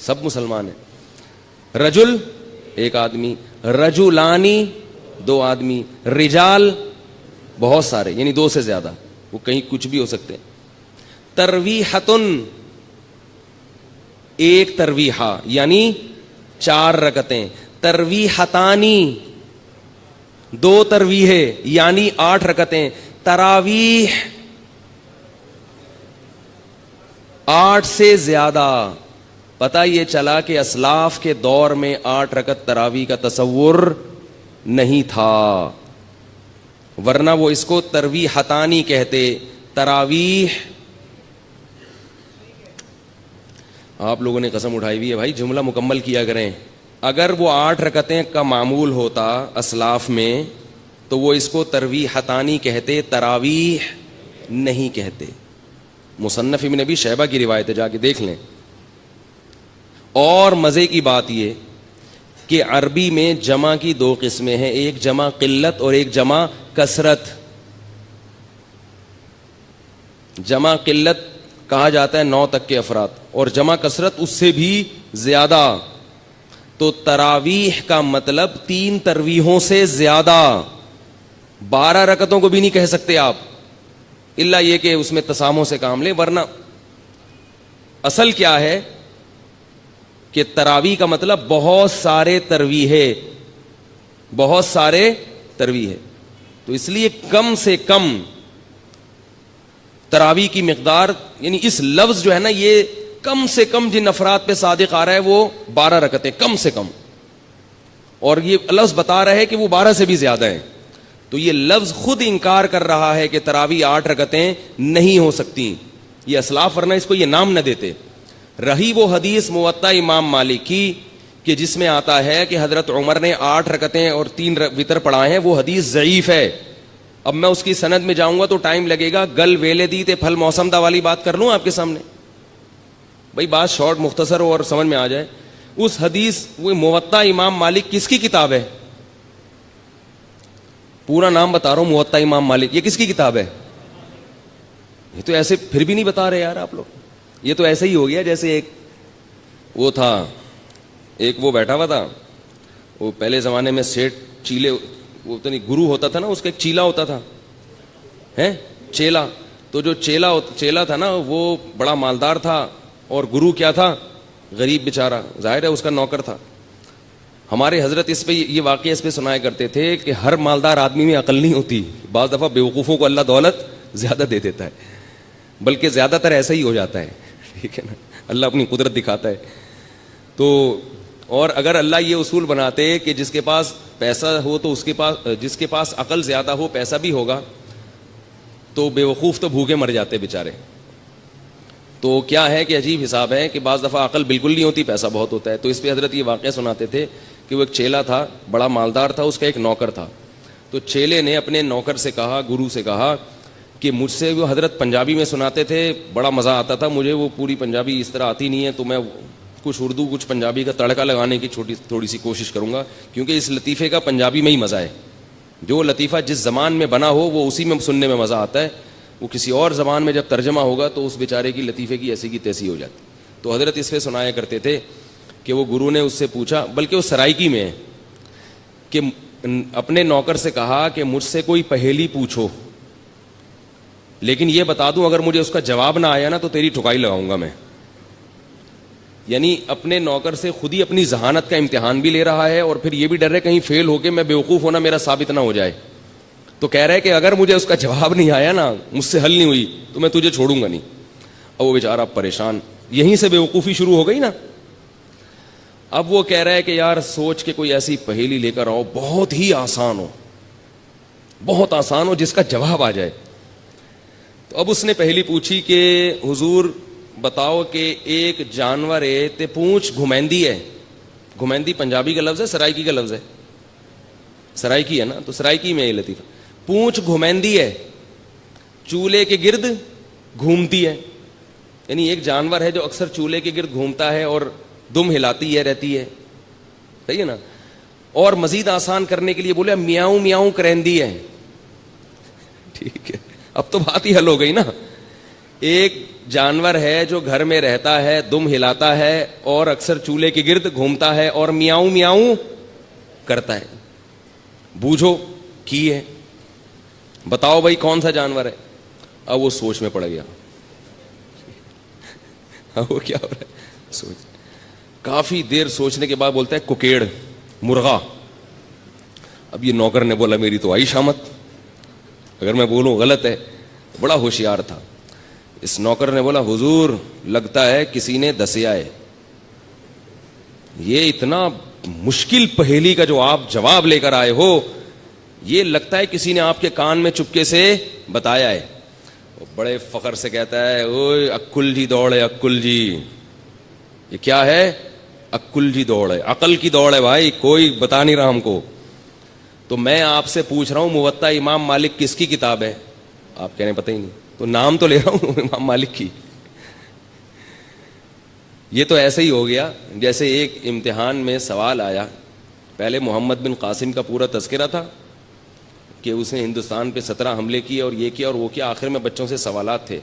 سب مسلمان ہیں. رجل ایک آدمی, رجلانی 2 آدمی, رجال بہت سارے یعنی 2 سے زیادہ, وہ کہیں کچھ بھی ہو سکتے ہیں. ترویحتن ایک ترویحہ یعنی 4 رکعتیں. ترویحتانی 2 ترویحیں یعنی 8 رکعتیں. تراویح 8 سے زیادہ. پتہ یہ چلا کہ اسلاف کے دور میں 8 رکعت تراویح کا تصور نہیں تھا, ورنہ وہ اس کو ترویحتانی کہتے. تراویح آپ لوگوں نے قسم اٹھائی ہوئی ہے بھائی, جملہ مکمل کیا کریں. اگر وہ 8 رکعتیں کا معمول ہوتا اسلاف میں تو وہ اس کو ترویحتانی کہتے, تراویح نہیں کہتے. مصنف ابن ابی شیبہ کی روایت ہے, جا کے دیکھ لیں. اور مزے کی بات یہ کہ عربی میں جمع کی دو قسمیں ہیں, ایک جمع قلت اور ایک جمع کثرت. جمع قلت کہا جاتا ہے 9 تک کے افراد, اور جمع کثرت اس سے بھی زیادہ. تو تراویح کا مطلب 3 تراویحوں سے زیادہ, 12 رکعتوں کو بھی نہیں کہہ سکتے آپ, الا یہ کہ اس میں تسامح سے کام لیں. ورنہ اصل کیا ہے کہ تراویح کا مطلب بہت سارے تراویح, بہت سارے تراویح. تو اس لیے کم سے کم تراویح کی مقدار, یعنی اس لفظ جو ہے نا, یہ کم سے کم جن افراد پہ صادق آ رہا ہے وہ 12 رکعتیں کم سے کم, اور یہ لفظ بتا رہا ہے کہ وہ 12 سے بھی زیادہ ہیں. تو یہ لفظ خود انکار کر رہا ہے کہ تراویح 8 رکعتیں نہیں ہو سکتی. یہ اسلاف ورنہ اس کو یہ نام نہ دیتے. رہی وہ حدیث موطا امام مالک کی کہ جس میں آتا ہے کہ حضرت عمر نے 8 رکعتیں اور 3 وتر پڑھائے ہیں, وہ حدیث ضعیف ہے. اب میں اس کی سند میں جاؤں گا تو ٹائم لگے گا. گل ویلے دی تے پھل موسم دا والی بات کر لوں آپ کے سامنے, بھائی بات شارٹ مختصر ہو اور سمجھ میں آ جائے. اس حدیث وہ موطا امام مالک کس کی کتاب ہے؟ پورا نام بتا رہا ہوں, موطا امام مالک, یہ کس کی کتاب ہے؟ یہ تو ایسے پھر بھی نہیں بتا رہے یار آپ لوگ. یہ تو ایسے ہی ہو گیا جیسے ایک وہ تھا, ایک وہ بیٹھا ہوا تھا, وہ پہلے زمانے میں سیٹ چیلے, وہ تو نہیں گرو ہوتا تھا نا, اس کا ایک چیلا ہوتا تھا, ہے چیلا. تو جو چیلا تھا نا وہ بڑا مالدار تھا, اور گرو کیا تھا؟ غریب بیچارہ, ظاہر ہے اس کا نوکر تھا. ہمارے حضرت اس پہ یہ واقعہ اس پہ سنایا کرتے تھے کہ ہر مالدار آدمی میں عقل نہیں ہوتی, بعض دفعہ بیوقوفوں کو اللہ دولت زیادہ دے دیتا ہے, بلکہ زیادہ تر ایسا ہی ہو جاتا ہے, ٹھیک ہے نا, اللہ اپنی قدرت دکھاتا ہے. تو اور اگر اللہ یہ اصول بناتے کہ جس کے پاس پیسہ ہو تو اس کے پاس, جس کے پاس عقل زیادہ ہو پیسہ بھی ہوگا, تو بیوقوف تو بھوکے مر جاتے بیچارے. تو کیا ہے کہ عجیب حساب ہے کہ بعض دفعہ عقل بالکل نہیں ہوتی, پیسہ بہت ہوتا ہے. تو اس پہ حضرت یہ واقعہ سناتے تھے کہ وہ ایک چیلا تھا, بڑا مالدار تھا, اس کا ایک نوکر تھا. تو چیلے نے اپنے نوکر سے کہا, گرو سے کہا کہ مجھ سے, وہ حضرت پنجابی میں سناتے تھے, بڑا مزہ آتا تھا مجھے, وہ پوری پنجابی اس طرح آتی نہیں ہے, تو میں کچھ اردو کچھ پنجابی کا تڑکا لگانے کی تھوڑی سی کوشش کروں گا, کیونکہ اس لطیفے کا پنجابی میں ہی مزہ ہے. جو لطیفہ جس زبان میں بنا ہو وہ اسی میں سننے میں مزہ آتا ہے, وہ کسی اور زبان میں جب ترجمہ ہوگا تو اس بیچارے کی لطیفے کی ایسی کی تیسی ہو جاتی. تو حضرت اس پہ سنایا کرتے تھے کہ وہ گرو نے اس سے پوچھا, بلکہ وہ سرائکی میں ہے, کہ اپنے نوکر سے کہا کہ مجھ سے کوئی پہیلی پوچھو, لیکن یہ بتا دوں اگر مجھے اس کا جواب نہ آیا نا تو تیری ٹھکائی لگاؤں گا میں. یعنی اپنے نوکر سے خود ہی اپنی ذہانت کا امتحان بھی لے رہا ہے, اور پھر یہ بھی ڈر ہے کہیں فیل ہو کے میں بیوقوف ہونا میرا ثابت نہ ہو جائے. تو کہہ رہے کہ اگر مجھے اس کا جواب نہیں آیا نا, مجھ سے حل نہیں ہوئی, تو میں تجھے چھوڑوں گا نہیں. اب وہ بیچارہ پریشان, یہیں سے بیوقوفی شروع ہو گئی نا. اب وہ کہہ رہا ہے کہ یار سوچ کے کوئی ایسی پہیلی لے کر آؤ بہت ہی آسان ہو, بہت آسان ہو, جس کا جواب آ جائے. تو اب اس نے پہلی پوچھی کہ حضور بتاؤ کہ ایک جانور ہے تے پونچھ گھمیندی ہے. گھمیندی پنجابی کا لفظ ہے, سرائکی کا لفظ ہے, سرائکی ہے نا, تو سرائکی میں یہ لطیفہ. پونچھ گھمیندی ہے, چولہے کے گرد گھومتی ہے. یعنی ایک جانور ہے جو اکثر چولہے کے گرد گھومتا ہے اور دم ہلاتی ہے رہتی ہے, صحیح ہے نا. اور مزید آسان کرنے کے لیے بولے میاؤں میاؤں کرندی ہے. ٹھیک ہے, اب تو بات ہی حل ہو گئی نا. ایک جانور ہے جو گھر میں رہتا ہے, دم ہلاتا ہے اور اکثر چولہے کے گرد گھومتا ہے اور میاؤں میاؤں کرتا ہے. بوجھو کی ہے, بتاؤ بھائی کون سا جانور ہے. اب وہ سوچ میں پڑ گیا. اب وہ کیا ہو رہا ہے, سوچ. کافی دیر سوچنے کے بعد بولتا ہے کوکیڑ, مرغا. اب یہ نوکر نے بولا میری تو آئی شامت, اگر میں بولوں غلط ہے. بڑا ہوشیار تھا. اس نوکر نے بولا حضور لگتا ہے کسی نے دسیا ہے, یہ اتنا مشکل پہیلی کا جو آپ جواب لے کر آئے ہو, یہ لگتا ہے کسی نے آپ کے کان میں چپکے سے بتایا ہے. بڑے فخر سے کہتا ہے اوئے عقل جی دوڑ ہے, عقل جی. یہ کیا ہے؟ عقل جی دوڑ ہے, عقل کی دوڑ ہے بھائی, کوئی بتا نہیں رہا ہم کو. تو میں آپ سے پوچھ رہا ہوں موطا امام مالک کس کی کتاب ہے؟ آپ کہنے پتہ ہی نہیں. تو نام تو لے رہا ہوں امام مالک کی. یہ تو ایسے ہی ہو گیا جیسے ایک امتحان میں سوال آیا, پہلے محمد بن قاسم کا پورا تذکرہ تھا کہ اس نے ہندوستان پہ 17 حملے کیے اور یہ کیا اور وہ کیا, آخر میں بچوں سے سوالات تھے,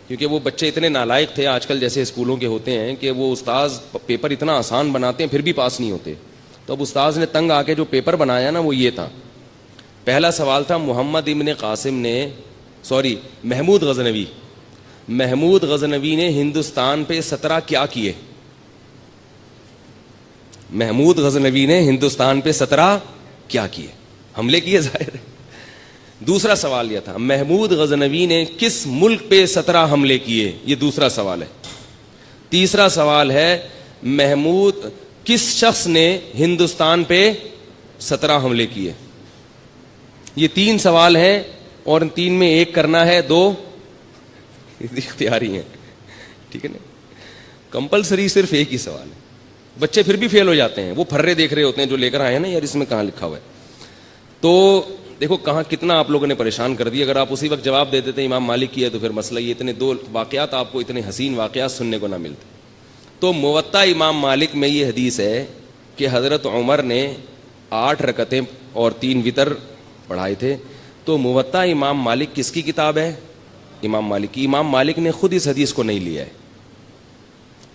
کیونکہ وہ بچے اتنے نالائق تھے آج کل جیسے اسکولوں کے ہوتے ہیں کہ وہ استاذ پیپر اتنا آسان بناتے ہیں پھر بھی پاس نہیں ہوتے. تو اب استاذ نے تنگ آ کے جو پیپر بنایا نا وہ یہ تھا, پہلا سوال تھا محمود غزنوی نے ہندوستان پہ 17 کیا کیے. محمود غزنوی نے ہندوستان پہ 17 کیا کیے, حملے کیے ظاہر ہے. دوسرا سوال یہ تھا محمود غزنوی نے کس ملک پہ 17 حملے کیے, یہ دوسرا سوال ہے. تیسرا سوال ہے کس شخص نے ہندوستان پہ 17 حملے کیے. یہ 3 سوال ہیں اور ان 3 میں ایک کرنا ہے, 2 اختیاری ہیں, ٹھیک ہے نا. کمپلسری صرف ایک ہی سوال ہے. بچے پھر بھی فیل ہو جاتے ہیں, وہ پھرے دیکھ رہے ہوتے ہیں جو لے کر آئے ہیں نا, یار اس میں کہاں لکھا ہوا ہے. تو دیکھو کہاں کتنا آپ لوگوں نے پریشان کر دیا. اگر آپ اسی وقت جواب دے دیتے امام مالک کی ہے تو پھر مسئلہ یہ اتنے 2 واقعات آپ کو اتنے حسین واقعات سننے کو نہ ملتے. تو موطا امام مالک میں یہ حدیث ہے کہ حضرت عمر نے 8 رکعتیں اور 3 وتر پڑھائے تھے. تو موطا امام مالک کس کی کتاب ہے؟ امام مالک کی. امام مالک نے خود اس حدیث کو نہیں لیا ہے,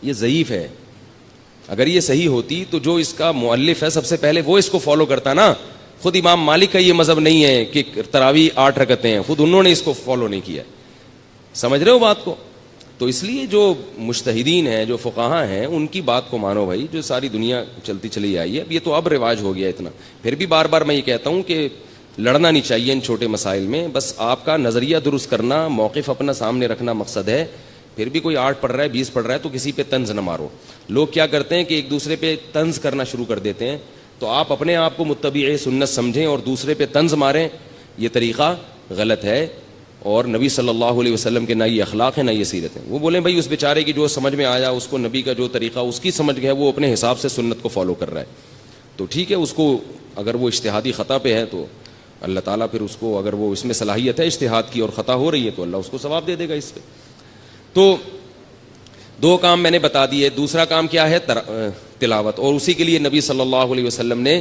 یہ ضعیف ہے. اگر یہ صحیح ہوتی تو جو اس کا مؤلف ہے سب سے پہلے وہ اس کو فالو کرتا نا. خود امام مالک کا یہ مذہب نہیں ہے کہ تراویح 8 رکعتیں ہیں, خود انہوں نے اس کو فالو نہیں کیا. سمجھ رہے ہو بات کو؟ تو اس لیے جو مجتہدین ہیں, جو فقہاء ہیں, ان کی بات کو مانو بھائی, جو ساری دنیا چلتی چلی آئی ہے. اب یہ تو اب رواج ہو گیا اتنا. پھر بھی بار بار میں یہ کہتا ہوں کہ لڑنا نہیں چاہیے ان چھوٹے مسائل میں, بس آپ کا نظریہ درست کرنا, موقف اپنا سامنے رکھنا مقصد ہے. پھر بھی کوئی 8 پڑھ رہا ہے 20 پڑھ رہا ہے تو کسی پہ طنز نہ مارو. لوگ کیا کرتے ہیں کہ ایک دوسرے پہ طنز کرنا شروع کر دیتے ہیں. تو آپ اپنے آپ کو متبع سنت سمجھیں اور دوسرے پہ طنز ماریں, یہ طریقہ غلط ہے. اور نبی صلی اللہ علیہ وسلم کے نہ یہ اخلاق ہے نہ یہ سیرت ہے. وہ بولیں بھائی اس بیچارے کی جو سمجھ میں آیا, اس کو نبی کا جو طریقہ اس کی سمجھ گیا, وہ اپنے حساب سے سنت کو فالو کر رہا ہے, تو ٹھیک ہے. اس کو اگر وہ اجتہادی خطا پہ ہے تو اللہ تعالیٰ پھر اس کو, اگر وہ اس میں صلاحیت ہے اجتہاد کی اور خطا ہو رہی ہے تو اللہ اس کو ثواب دے دے گا اس پہ. تو 2 کام میں نے بتا دیے. دوسرا کام کیا ہے؟ تلاوت. اور اسی کے لیے نبی صلی اللہ علیہ وسلم نے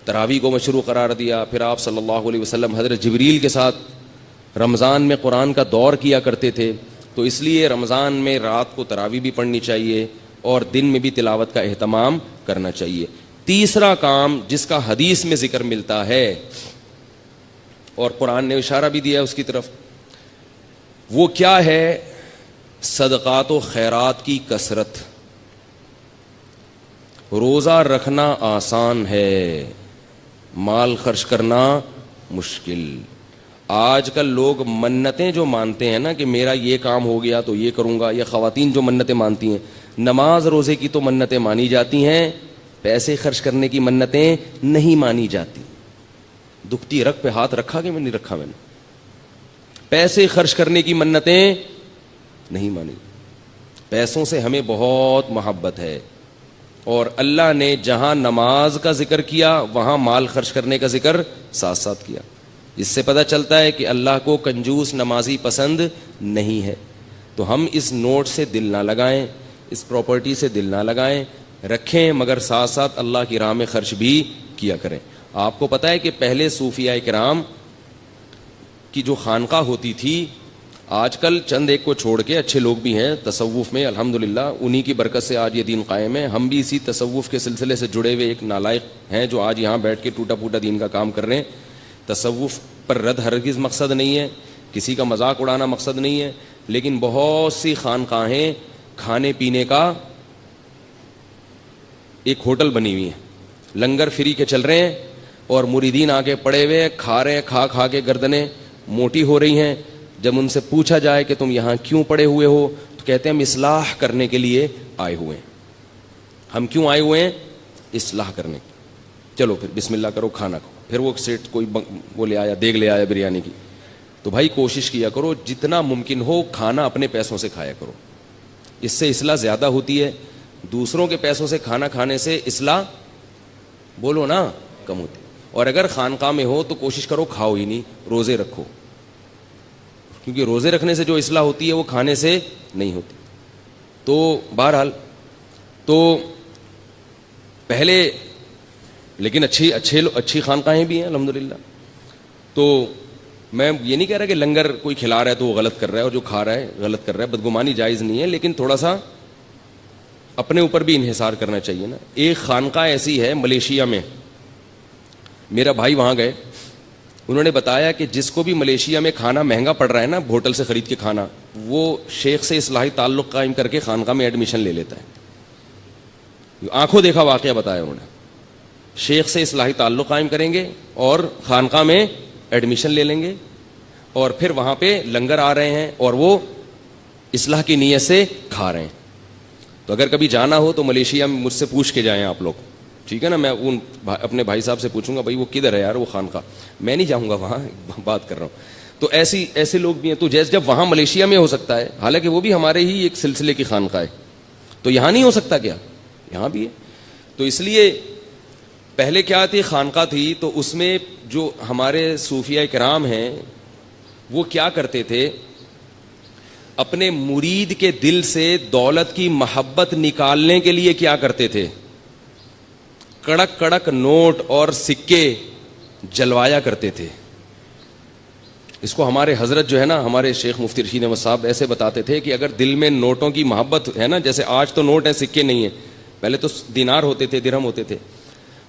تراویح کو مشروع قرار دیا. پھر آپ صلی اللہ علیہ وسلم حضرت جبریل کے ساتھ رمضان میں قرآن کا دور کیا کرتے تھے, تو اس لیے رمضان میں رات کو تراویح بھی پڑھنی چاہیے اور دن میں بھی تلاوت کا اہتمام کرنا چاہیے. تیسرا کام جس کا حدیث میں ذکر ملتا ہے اور قرآن نے اشارہ بھی دیا اس کی طرف, وہ کیا ہے؟ صدقات و خیرات کی کثرت. روزہ رکھنا آسان ہے, مال خرچ کرنا مشکل. آج کل لوگ منتیں جو مانتے ہیں نا کہ میرا یہ کام ہو گیا تو یہ کروں گا, یا خواتین جو منتیں مانتی ہیں, نماز روزے کی تو منتیں مانی جاتی ہیں, پیسے خرچ کرنے کی منتیں نہیں مانی جاتی. دکھتی رگ پہ ہاتھ رکھا کہ میں نہیں رکھا, میں نے پیسے خرچ کرنے کی منتیں نہیں مانی. پیسوں سے ہمیں بہت محبت ہے, اور اللہ نے جہاں نماز کا ذکر کیا وہاں مال خرچ کرنے کا ذکر ساتھ ساتھ کیا. اس سے پتہ چلتا ہے کہ اللہ کو کنجوس نمازی پسند نہیں ہے. تو ہم اس نوٹ سے دل نہ لگائیں, اس پراپرٹی سے دل نہ لگائیں, رکھیں مگر ساتھ ساتھ اللہ کی راہ میں خرچ بھی کیا کریں. آپ کو پتہ ہے کہ پہلے صوفیاء کرام کی جو خانقاہ ہوتی تھی, آج کل چند ایک کو چھوڑ کے اچھے لوگ بھی ہیں تصوف میں الحمدللہ, انہی کی برکت سے آج یہ دین قائم ہے. ہم بھی اسی تصوف کے سلسلے سے جڑے ہوئے ایک نالائق ہیں جو آج یہاں بیٹھ کے ٹوٹا پھوٹا دین کا کام کر رہے ہیں. تصوف پر رد ہرگز مقصد نہیں ہے, کسی کا مذاق اڑانا مقصد نہیں ہے, لیکن بہت سی خانقاہیں کھانے پینے کا ایک ہوٹل بنی ہوئی ہیں, لنگر فری کے چل رہے ہیں اور مریدین آگے پڑے ہوئے کھا رہے ہیں, کھا کھا کے گردنیں موٹی ہو رہی ہیں. جب ان سے پوچھا جائے کہ تم یہاں کیوں پڑے ہوئے ہو تو کہتے ہیں ہم اصلاح کرنے کے لیے آئے ہوئے ہیں. ہم کیوں آئے ہوئے ہیں؟ اصلاح کرنے. چلو پھر بسم اللہ کرو, کھانا کھو. پھر وہ سیٹ کوئی وہ لے آیا, دیگ لے آیا بریانی کی. تو بھائی کوشش کیا کرو جتنا ممکن ہو کھانا اپنے پیسوں سے کھایا کرو, اس سے اصلاح زیادہ ہوتی ہے. دوسروں کے پیسوں سے کھانا کھانے سے اصلاح بولو نا کم ہوتی. اور اگر خانقاہ میں ہو تو کوشش کرو کھاؤ ہی نہیں, روزے رکھو. کیونکہ روزے رکھنے سے جو اصلاح ہوتی ہے وہ کھانے سے نہیں ہوتی. تو بہرحال تو پہلے لیکن اچھی خانقاہیں بھی ہیں الحمدللہ. تو میں یہ نہیں کہہ رہا کہ لنگر کوئی کھلا رہا ہے تو وہ غلط کر رہا ہے اور جو کھا رہا ہے غلط کر رہا ہے, بدگمانی جائز نہیں ہے, لیکن تھوڑا سا اپنے اوپر بھی انحصار کرنا چاہیے نا. ایک خانقاہ ایسی ہے ملیشیا میں, میرا بھائی وہاں گئے, انہوں نے بتایا کہ جس کو بھی ملیشیا میں کھانا مہنگا پڑ رہا ہے نا, ہوٹل سے خرید کے کھانا, وہ شیخ سے اصلاحی تعلق قائم کر کے خانقاہ میں ایڈمیشن لے لیتا ہے. آنکھوں دیکھا واقعہ بتایا انہوں نے. شیخ سے اصلاحی تعلق قائم کریں گے اور خانقاہ میں ایڈمیشن لے لیں گے, اور پھر وہاں پہ لنگر آ رہے ہیں اور وہ اصلاح کی نیت سے کھا رہے ہیں. تو اگر کبھی جانا ہو تو ملیشیا میں مجھ سے پوچھ کے جائیں آپ لوگ, ٹھیک ہے نا. میں اپنے بھائی صاحب سے پوچھوں گا بھائی وہ کدھر ہے یار وہ خانقاہ, میں نہیں جاؤں گا وہاں, بات کر رہا ہوں. تو ایسے لوگ بھی ہیں. تو جیسے جب وہاں ملیشیا میں ہو سکتا ہے, حالانکہ وہ بھی ہمارے ہی ایک سلسلے کی خانقاہ ہے, تو یہاں نہیں ہو سکتا کیا؟ یہاں بھی ہے. تو اس لیے پہلے کیا تھی, خانقاہ تھی, تو اس میں جو ہمارے صوفیاء کرام ہیں وہ کیا کرتے تھے, اپنے مرید کے دل سے دولت کی محبت نکالنے کے لیے کیا کرتے تھے, کڑک کڑک نوٹ اور سکے جلوایا کرتے تھے. اس کو ہمارے حضرت جو ہے نا, ہمارے شیخ مفتی رشید احمد صاحب ایسے بتاتے تھے کہ اگر دل میں نوٹوں کی محبت ہے نا, جیسے آج تو نوٹ ہیں سکے نہیں ہیں, پہلے تو دینار ہوتے تھے, درہم ہوتے تھے,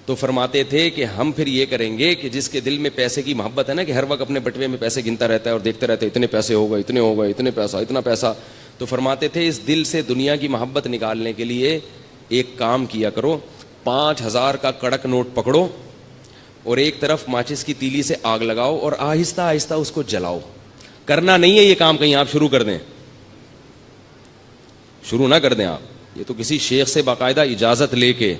تو فرماتے تھے کہ ہم پھر یہ کریں گے کہ جس کے دل میں پیسے کی محبت ہے نا, کہ ہر وقت اپنے بٹوے میں پیسے گنتا رہتا ہے اور دیکھتا رہتا ہے اتنے پیسے ہو گئے, اتنے ہو گئے, اتنے پیسہ, اتنا پیسہ, تو فرماتے تھے اس دل سے دنیا کی محبت نکالنے کے لیے ایک کام کیا کرو, 5,000 کا کڑک نوٹ پکڑو اور ایک طرف ماچس کی تیلی سے آگ لگاؤ اور آہستہ آہستہ اس کو جلاؤ. کرنا نہیں ہے یہ کام کہیں آپ شروع کر دیں, شروع نہ کر دیں آپ, یہ تو کسی شیخ سے باقاعدہ اجازت لے کے,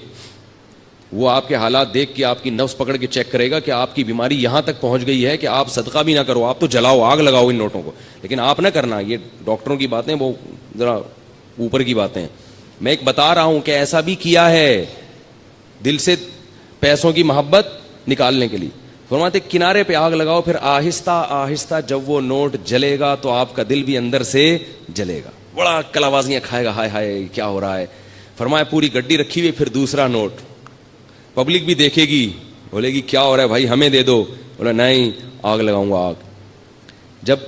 وہ آپ کے حالات دیکھ کے آپ کی نفس پکڑ کے چیک کرے گا کہ آپ کی بیماری یہاں تک پہنچ گئی ہے کہ آپ صدقہ بھی نہ کرو, آپ تو جلاؤ, آگ لگاؤ ان نوٹوں کو, لیکن آپ نہ کرنا. یہ ڈاکٹروں کی باتیں وہ ذرا اوپر کی باتیں. میں ایک بتا رہا ہوں کہ ایسا بھی کیا ہے دل سے پیسوں کی محبت نکالنے کے لیے. فرماتے کنارے پہ آگ لگاؤ, پھر آہستہ آہستہ جب وہ نوٹ جلے گا تو آپ کا دل بھی اندر سے جلے گا, بڑا کلاوازیاں کھائے گا, ہائے ہائے کیا ہو رہا ہے. فرمایا پوری گڈی رکھی ہوئی, پھر دوسرا نوٹ, پبلک بھی دیکھے گی, بولے گی کیا ہو رہا ہے بھائی ہمیں دے دو, بولا نہیں آگ لگاؤں گا. آگ جب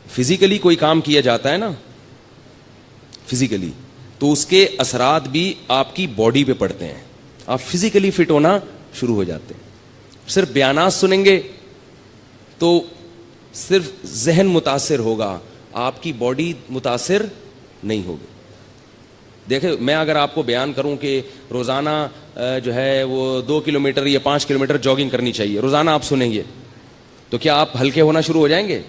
فزیکلی کوئی کام کیا جاتا ہے نا, فزیکلی, تو اس کے اثرات بھی آپ کی باڈی پہ پڑتے ہیں, آپ فزیکلی فٹ ہونا شروع ہو جاتے ہیں. صرف بیانات سنیں گے تو صرف ذہن متاثر ہوگا, آپ کی باڈی متاثر نہیں ہوگی. دیکھیں میں اگر آپ کو بیان کروں کہ روزانہ جو ہے وہ 2 کلومیٹر یا 5 کلومیٹر جاگنگ کرنی چاہیے, روزانہ آپ سنیں گے, تو کیا آپ ہلکے ہونا شروع ہو جائیں گے؟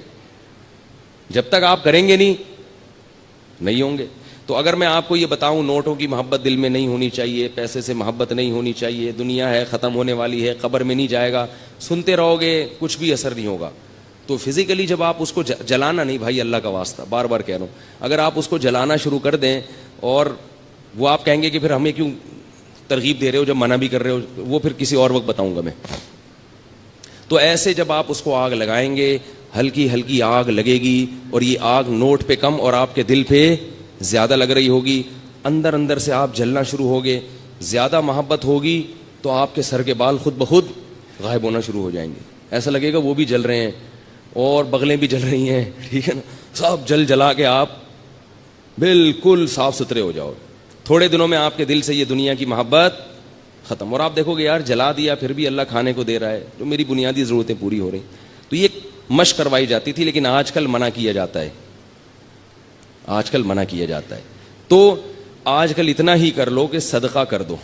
جب تک آپ کریں گے نہیں ہوں گے. تو اگر میں آپ کو یہ بتاؤں نوٹوں کی محبت دل میں نہیں ہونی چاہیے, پیسے سے محبت نہیں ہونی چاہیے, دنیا ہے ختم ہونے والی ہے, قبر میں نہیں جائے گا, سنتے رہو گے کچھ بھی اثر نہیں ہوگا. تو فزیکلی جب آپ اس کو جلانا نہیں, بھائی اللہ کا واسطہ بار بار کہہ رہا ہوں, اگر آپ اس کو جلانا شروع کر دیں, اور وہ آپ کہیں گے کہ پھر ہمیں کیوں ترغیب دے رہے ہو جب منع بھی کر رہے ہو, وہ پھر کسی اور وقت بتاؤں گا میں. تو ایسے جب آپ اس کو آگ لگائیں گے, ہلکی ہلکی آگ لگے گی, اور یہ آگ نوٹ پہ کم اور آپ کے دل پہ زیادہ لگ رہی ہوگی, اندر اندر سے آپ جلنا شروع ہوگے. زیادہ محبت ہوگی تو آپ کے سر کے بال خود بخود غائب ہونا شروع ہو جائیں گے, ایسا لگے گا وہ بھی جل رہے ہیں اور بغلیں بھی جل رہی ہیں, ٹھیک ہے نا, سب جلا کے آپ بالکل صاف ستھرے ہو جاؤ. تھوڑے دنوں میں آپ کے دل سے یہ دنیا کی محبت ختم, اور آپ دیکھو گے یار جلا دیا پھر بھی اللہ کھانے کو دے رہا ہے, جو میری بنیادی ضرورتیں پوری ہو رہی. تو یہ مشق کروائی جاتی تھی, لیکن آج کل منع کیا جاتا ہے, آج کل منع کیا جاتا ہے. تو آج کل اتنا ہی کر لو کہ صدقہ کر دو,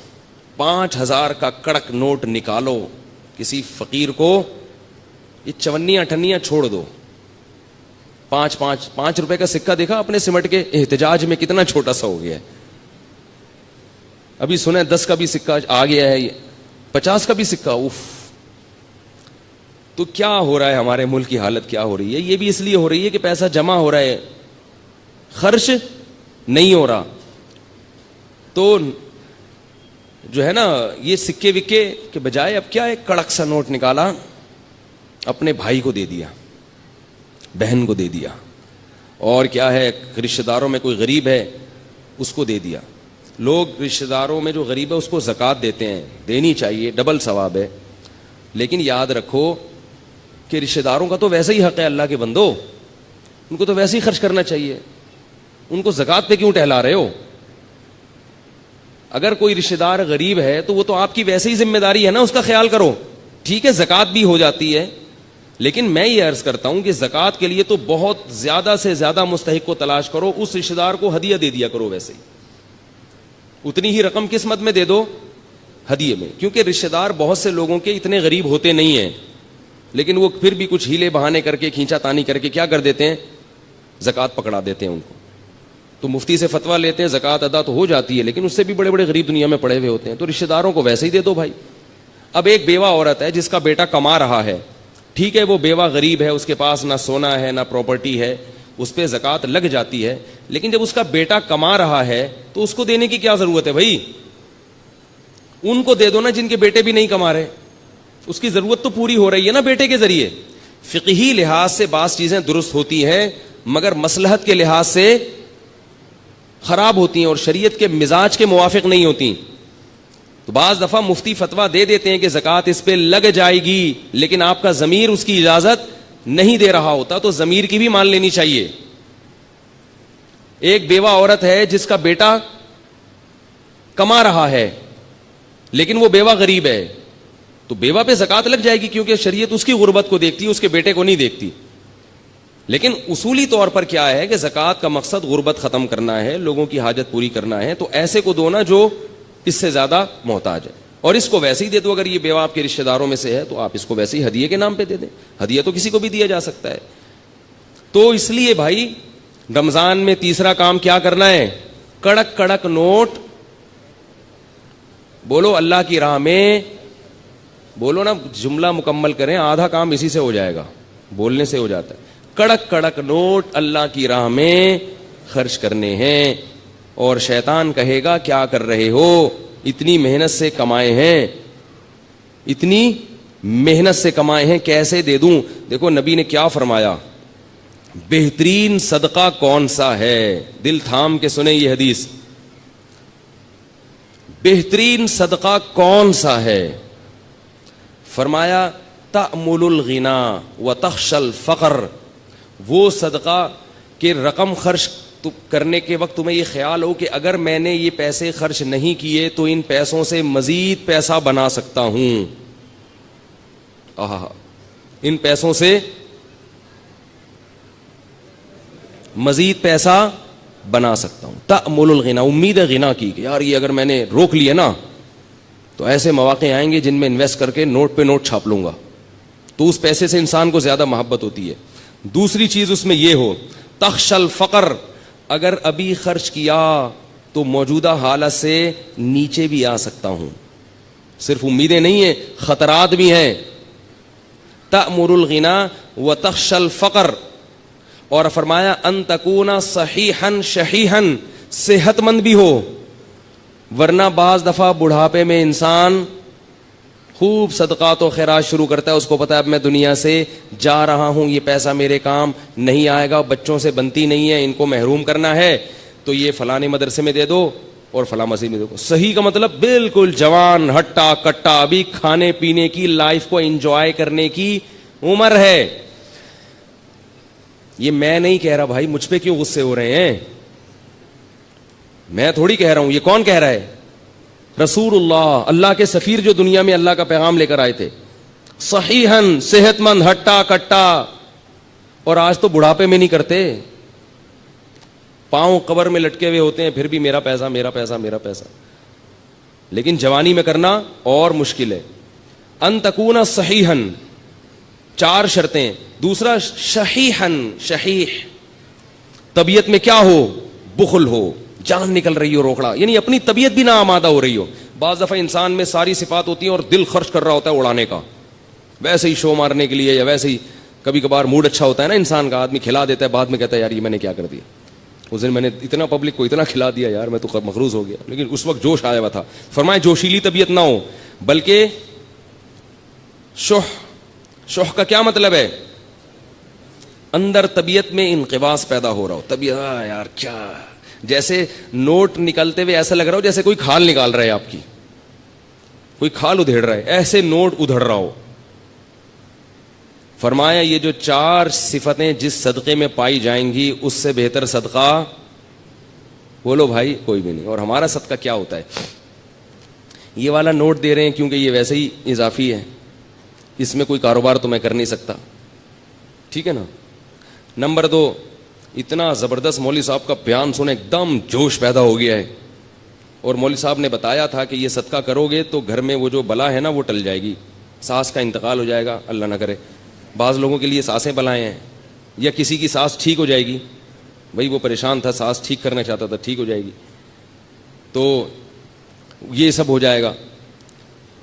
5,000 کا کڑک نوٹ نکالو, کسی فقیر کو یہ چونیاں ٹھنیاں چھوڑ دو. 5 روپے کا سکہ دیکھا اپنے سمٹ کے احتجاج میں کتنا چھوٹا سا ہو گیا ہے. ابھی سنیں 10 کا بھی سکہ آ گیا ہے, 50 کا بھی سکہ, اوف. تو کیا ہو رہا ہے, ہمارے ملک کی حالت کیا ہو رہی ہے؟ یہ بھی اس لیے ہو رہی ہے کہ پیسہ جمع ہو رہا ہے, خرچ نہیں ہو رہا. تو جو ہے نا یہ سکے وکے کے بجائے اب کیا ہے, کڑک سا نوٹ نکالا, اپنے بھائی کو دے دیا, بہن کو دے دیا. اور کیا ہے, رشتہ داروں میں کوئی غریب ہے اس کو دے دیا. لوگ رشتہ داروں میں جو غریب ہے اس کو زکوٰۃ دیتے ہیں, دینی چاہیے, ڈبل ثواب ہے. لیکن یاد رکھو کہ رشتہ داروں کا تو ویسے ہی حق ہے, اللہ کے بندو, ان کو تو ویسے ہی خرچ کرنا چاہیے. ان کو زکوٰۃ پہ کیوں ٹہلا رہے ہو؟ اگر کوئی رشتہ دار غریب ہے تو وہ تو آپ کی ویسے ہی ذمہ داری ہے نا, اس کا خیال کرو. ٹھیک ہے زکوٰۃ بھی ہو جاتی ہے, لیکن میں یہ عرض کرتا ہوں کہ زکوٰۃ کے لیے تو بہت زیادہ سے زیادہ مستحق کو تلاش کرو, اس رشتہ دار کو ہدیہ دے دیا کرو. ویسے ہی اتنی ہی رقم کس مد میں دے دو, ہدیے میں. کیونکہ رشتہ دار بہت سے لوگوں کے اتنے غریب ہوتے نہیں ہیں, لیکن وہ پھر بھی کچھ ہیلے بہانے کر کے, کھینچا تانی کر کے کیا کر دیتے ہیں, زکوٰۃ پکڑا دیتے ہیں ان کو. تو مفتی سے فتویٰ لیتے ہیں, زکوٰۃ ادا تو ہو جاتی ہے, لیکن اس سے بھی بڑے بڑے غریب دنیا میں پڑے ہوئے ہوتے ہیں. تو رشتہ داروں کو ویسے ہی دے دو بھائی. اب ایک بیوہ عورت ہے جس کا بیٹا کما رہا ہے, ٹھیک ہے وہ بیوہ غریب ہے, اس کے پاس نہ سونا ہے نہ پراپرٹی ہے, اس پہ زکوٰۃ لگ جاتی ہے. لیکن جب اس کا بیٹا کما رہا ہے تو اس کو دینے کی کیا ضرورت ہے بھائی؟ ان کو دے دو نا جن کے بیٹے بھی نہیں کما رہے, اس کی ضرورت تو پوری ہو رہی ہے نا بیٹے کے ذریعے. فقہی لحاظ سے بعض چیزیں درست ہوتی ہیں مگر مصلحت کے لحاظ سے خراب ہوتی ہیں اور شریعت کے مزاج کے موافق نہیں ہوتی. تو بعض دفعہ مفتی فتویٰ دے دیتے ہیں کہ زکوٰۃ اس پہ لگ جائے گی, لیکن آپ کا ضمیر اس کی اجازت نہیں دے رہا ہوتا, تو ضمیر کی بھی مان لینی چاہیے. ایک بیوہ عورت ہے جس کا بیٹا کما رہا ہے لیکن وہ بیوہ غریب ہے, تو بیوہ پہ زکوٰۃ لگ جائے گی کیونکہ شریعت اس کی غربت کو دیکھتی ہے, اس کے بیٹے کو نہیں دیکھتی. لیکن اصولی طور پر کیا ہے کہ زکوٰۃ کا مقصد غربت ختم کرنا ہے, لوگوں کی حاجت پوری کرنا ہے. تو ایسے کو دو نا جو اس سے زیادہ محتاج ہے, اور اس کو ویسے ہی دے دو. اگر یہ بیوہ آپ کے رشتہ داروں میں سے ہے تو آپ اس کو ویسے ہی ہدیے کے نام پہ دے دیں. ہدیہ تو کسی کو بھی دیا جا سکتا ہے. تو اس لیے بھائی رمضان میں تیسرا کام کیا کرنا ہے, کڑک کڑک نوٹ بولو اللہ کی راہ میں, بولو نا, جملہ مکمل کریں, آدھا کام اسی سے ہو جائے گا, بولنے سے ہو جاتا ہے. کڑک کڑک نوٹ اللہ کی راہ میں خرچ کرنے ہیں. اور شیطان کہے گا کیا کر رہے ہو, اتنی محنت سے کمائے ہیں, اتنی محنت سے کمائے ہیں, کیسے دے دوں. دیکھو نبی نے کیا فرمایا, بہترین صدقہ کون سا ہے, دل تھام کے سنیں یہ حدیث, بہترین صدقہ کون سا ہے. فرمایا تأمل الغنا وتخشى الفقر, وہ صدقہ کہ رقم خرچ کرنے کے وقت تمہیں یہ خیال ہو کہ اگر میں نے یہ پیسے خرچ نہیں کیے تو ان پیسوں سے مزید پیسہ بنا سکتا ہوں, ان پیسوں سے مزید پیسہ بنا سکتا ہوں. تأمل الغنا, امید ہے غنا کی کہ یار یہ اگر میں نے روک لیا نا تو ایسے مواقع آئیں گے جن میں انویسٹ کر کے نوٹ پہ نوٹ چھاپ لوں گا. تو اس پیسے سے انسان کو زیادہ محبت ہوتی ہے. دوسری چیز اس میں یہ ہو, تخشى الفقر, اگر ابھی خرچ کیا تو موجودہ حالت سے نیچے بھی آ سکتا ہوں. صرف امیدیں نہیں ہیں, خطرات بھی ہیں. تأمر الغنا وتخشى الفقر, اور فرمایا ان تکون صحیحا شحیحا, صحت مند بھی ہو, ورنہ بعض دفعہ بڑھاپے میں انسان خوب صدقات و خیرات شروع کرتا ہے, اس کو پتا ہے اب میں دنیا سے جا رہا ہوں, یہ پیسہ میرے کام نہیں آئے گا, بچوں سے بنتی نہیں ہے, ان کو محروم کرنا ہے, تو یہ فلانے مدرسے میں دے دو اور فلاں مسجد میں دے دو. صحیح کا مطلب بالکل جوان ہٹا کٹا, ابھی کھانے پینے کی, لائف کو انجوائے کرنے کی عمر ہے. یہ میں نہیں کہہ رہا بھائی, مجھ پہ کیوں غصے ہو رہے ہیں, میں تھوڑی کہہ رہا ہوں, یہ کون کہہ رہا ہے, رسول اللہ, اللہ کے سفیر جو دنیا میں اللہ کا پیغام لے کر آئے تھے. صحیحاً, صحت مند, ہٹا کٹا, اور آج تو بڑھاپے میں نہیں کرتے, پاؤں قبر میں لٹکے ہوئے ہوتے ہیں, پھر بھی میرا پیسہ میرا پیسہ میرا پیسہ. لیکن جوانی میں کرنا اور مشکل ہے. ان تکون صحیحاً, 4 شرطیں. دوسرا شحیحاً, شحیح, طبیعت میں کیا ہو, بخل ہو, جان نکل رہی ہو, روکڑا, یعنی اپنی طبیعت بھی نہ آمادہ ہو رہی ہو. بعض دفعہ انسان میں ساری صفات ہوتی ہیں اور دل خرچ کر رہا ہوتا ہے اڑانے کا, ویسے ہی شو مارنے کے لیے, یا ویسے ہی کبھی کبھار موڈ اچھا ہوتا ہے نا انسان کا, آدمی کھلا دیتا ہے, بعد میں کہتا ہے یار یہ میں نے کیا کر دیا, اس دن میں نے اتنا پبلک کو اتنا کھلا دیا یار, میں تو مقروض ہو گیا. لیکن اس وقت جوش آیا ہوا تھا. فرمائے جوشیلی طبیعت نہ ہو, بلکہ شح کا کیا مطلب ہے, اندر طبیعت میں انقباض پیدا ہو رہا ہو, طبیعت یار کیا, جیسے نوٹ نکلتے ہوئے ایسا لگ رہا ہو جیسے کوئی کھال نکال رہا ہے آپ کی, کوئی کھال ادھیڑ رہا ہے, ایسے نوٹ ادھڑ رہا ہو. فرمایا یہ جو 4 صفتیں جس صدقے میں پائی جائیں گی اس سے بہتر صدقہ بولو بھائی کوئی بھی نہیں. اور ہمارا صدقہ کیا ہوتا ہے؟ یہ والا نوٹ دے رہے ہیں کیونکہ یہ ویسے ہی اضافی ہے, اس میں کوئی کاروبار تو میں کر نہیں سکتا, ٹھیک ہے نا. نمبر 2, اتنا زبردست مولوی صاحب کا بیان سنے ایک دم جوش پیدا ہو گیا ہے, اور مولوی صاحب نے بتایا تھا کہ یہ صدقہ کرو گے تو گھر میں وہ جو بلا ہے نا وہ ٹل جائے گی, ساس کا انتقال ہو جائے گا, اللہ نہ کرے. بعض لوگوں کے لیے سانسیں بلائیں ہیں, یا کسی کی سانس ٹھیک ہو جائے گی, بھائی وہ پریشان تھا, سانس ٹھیک کرنا چاہتا تھا, ٹھیک ہو جائے گی, تو یہ سب ہو جائے گا.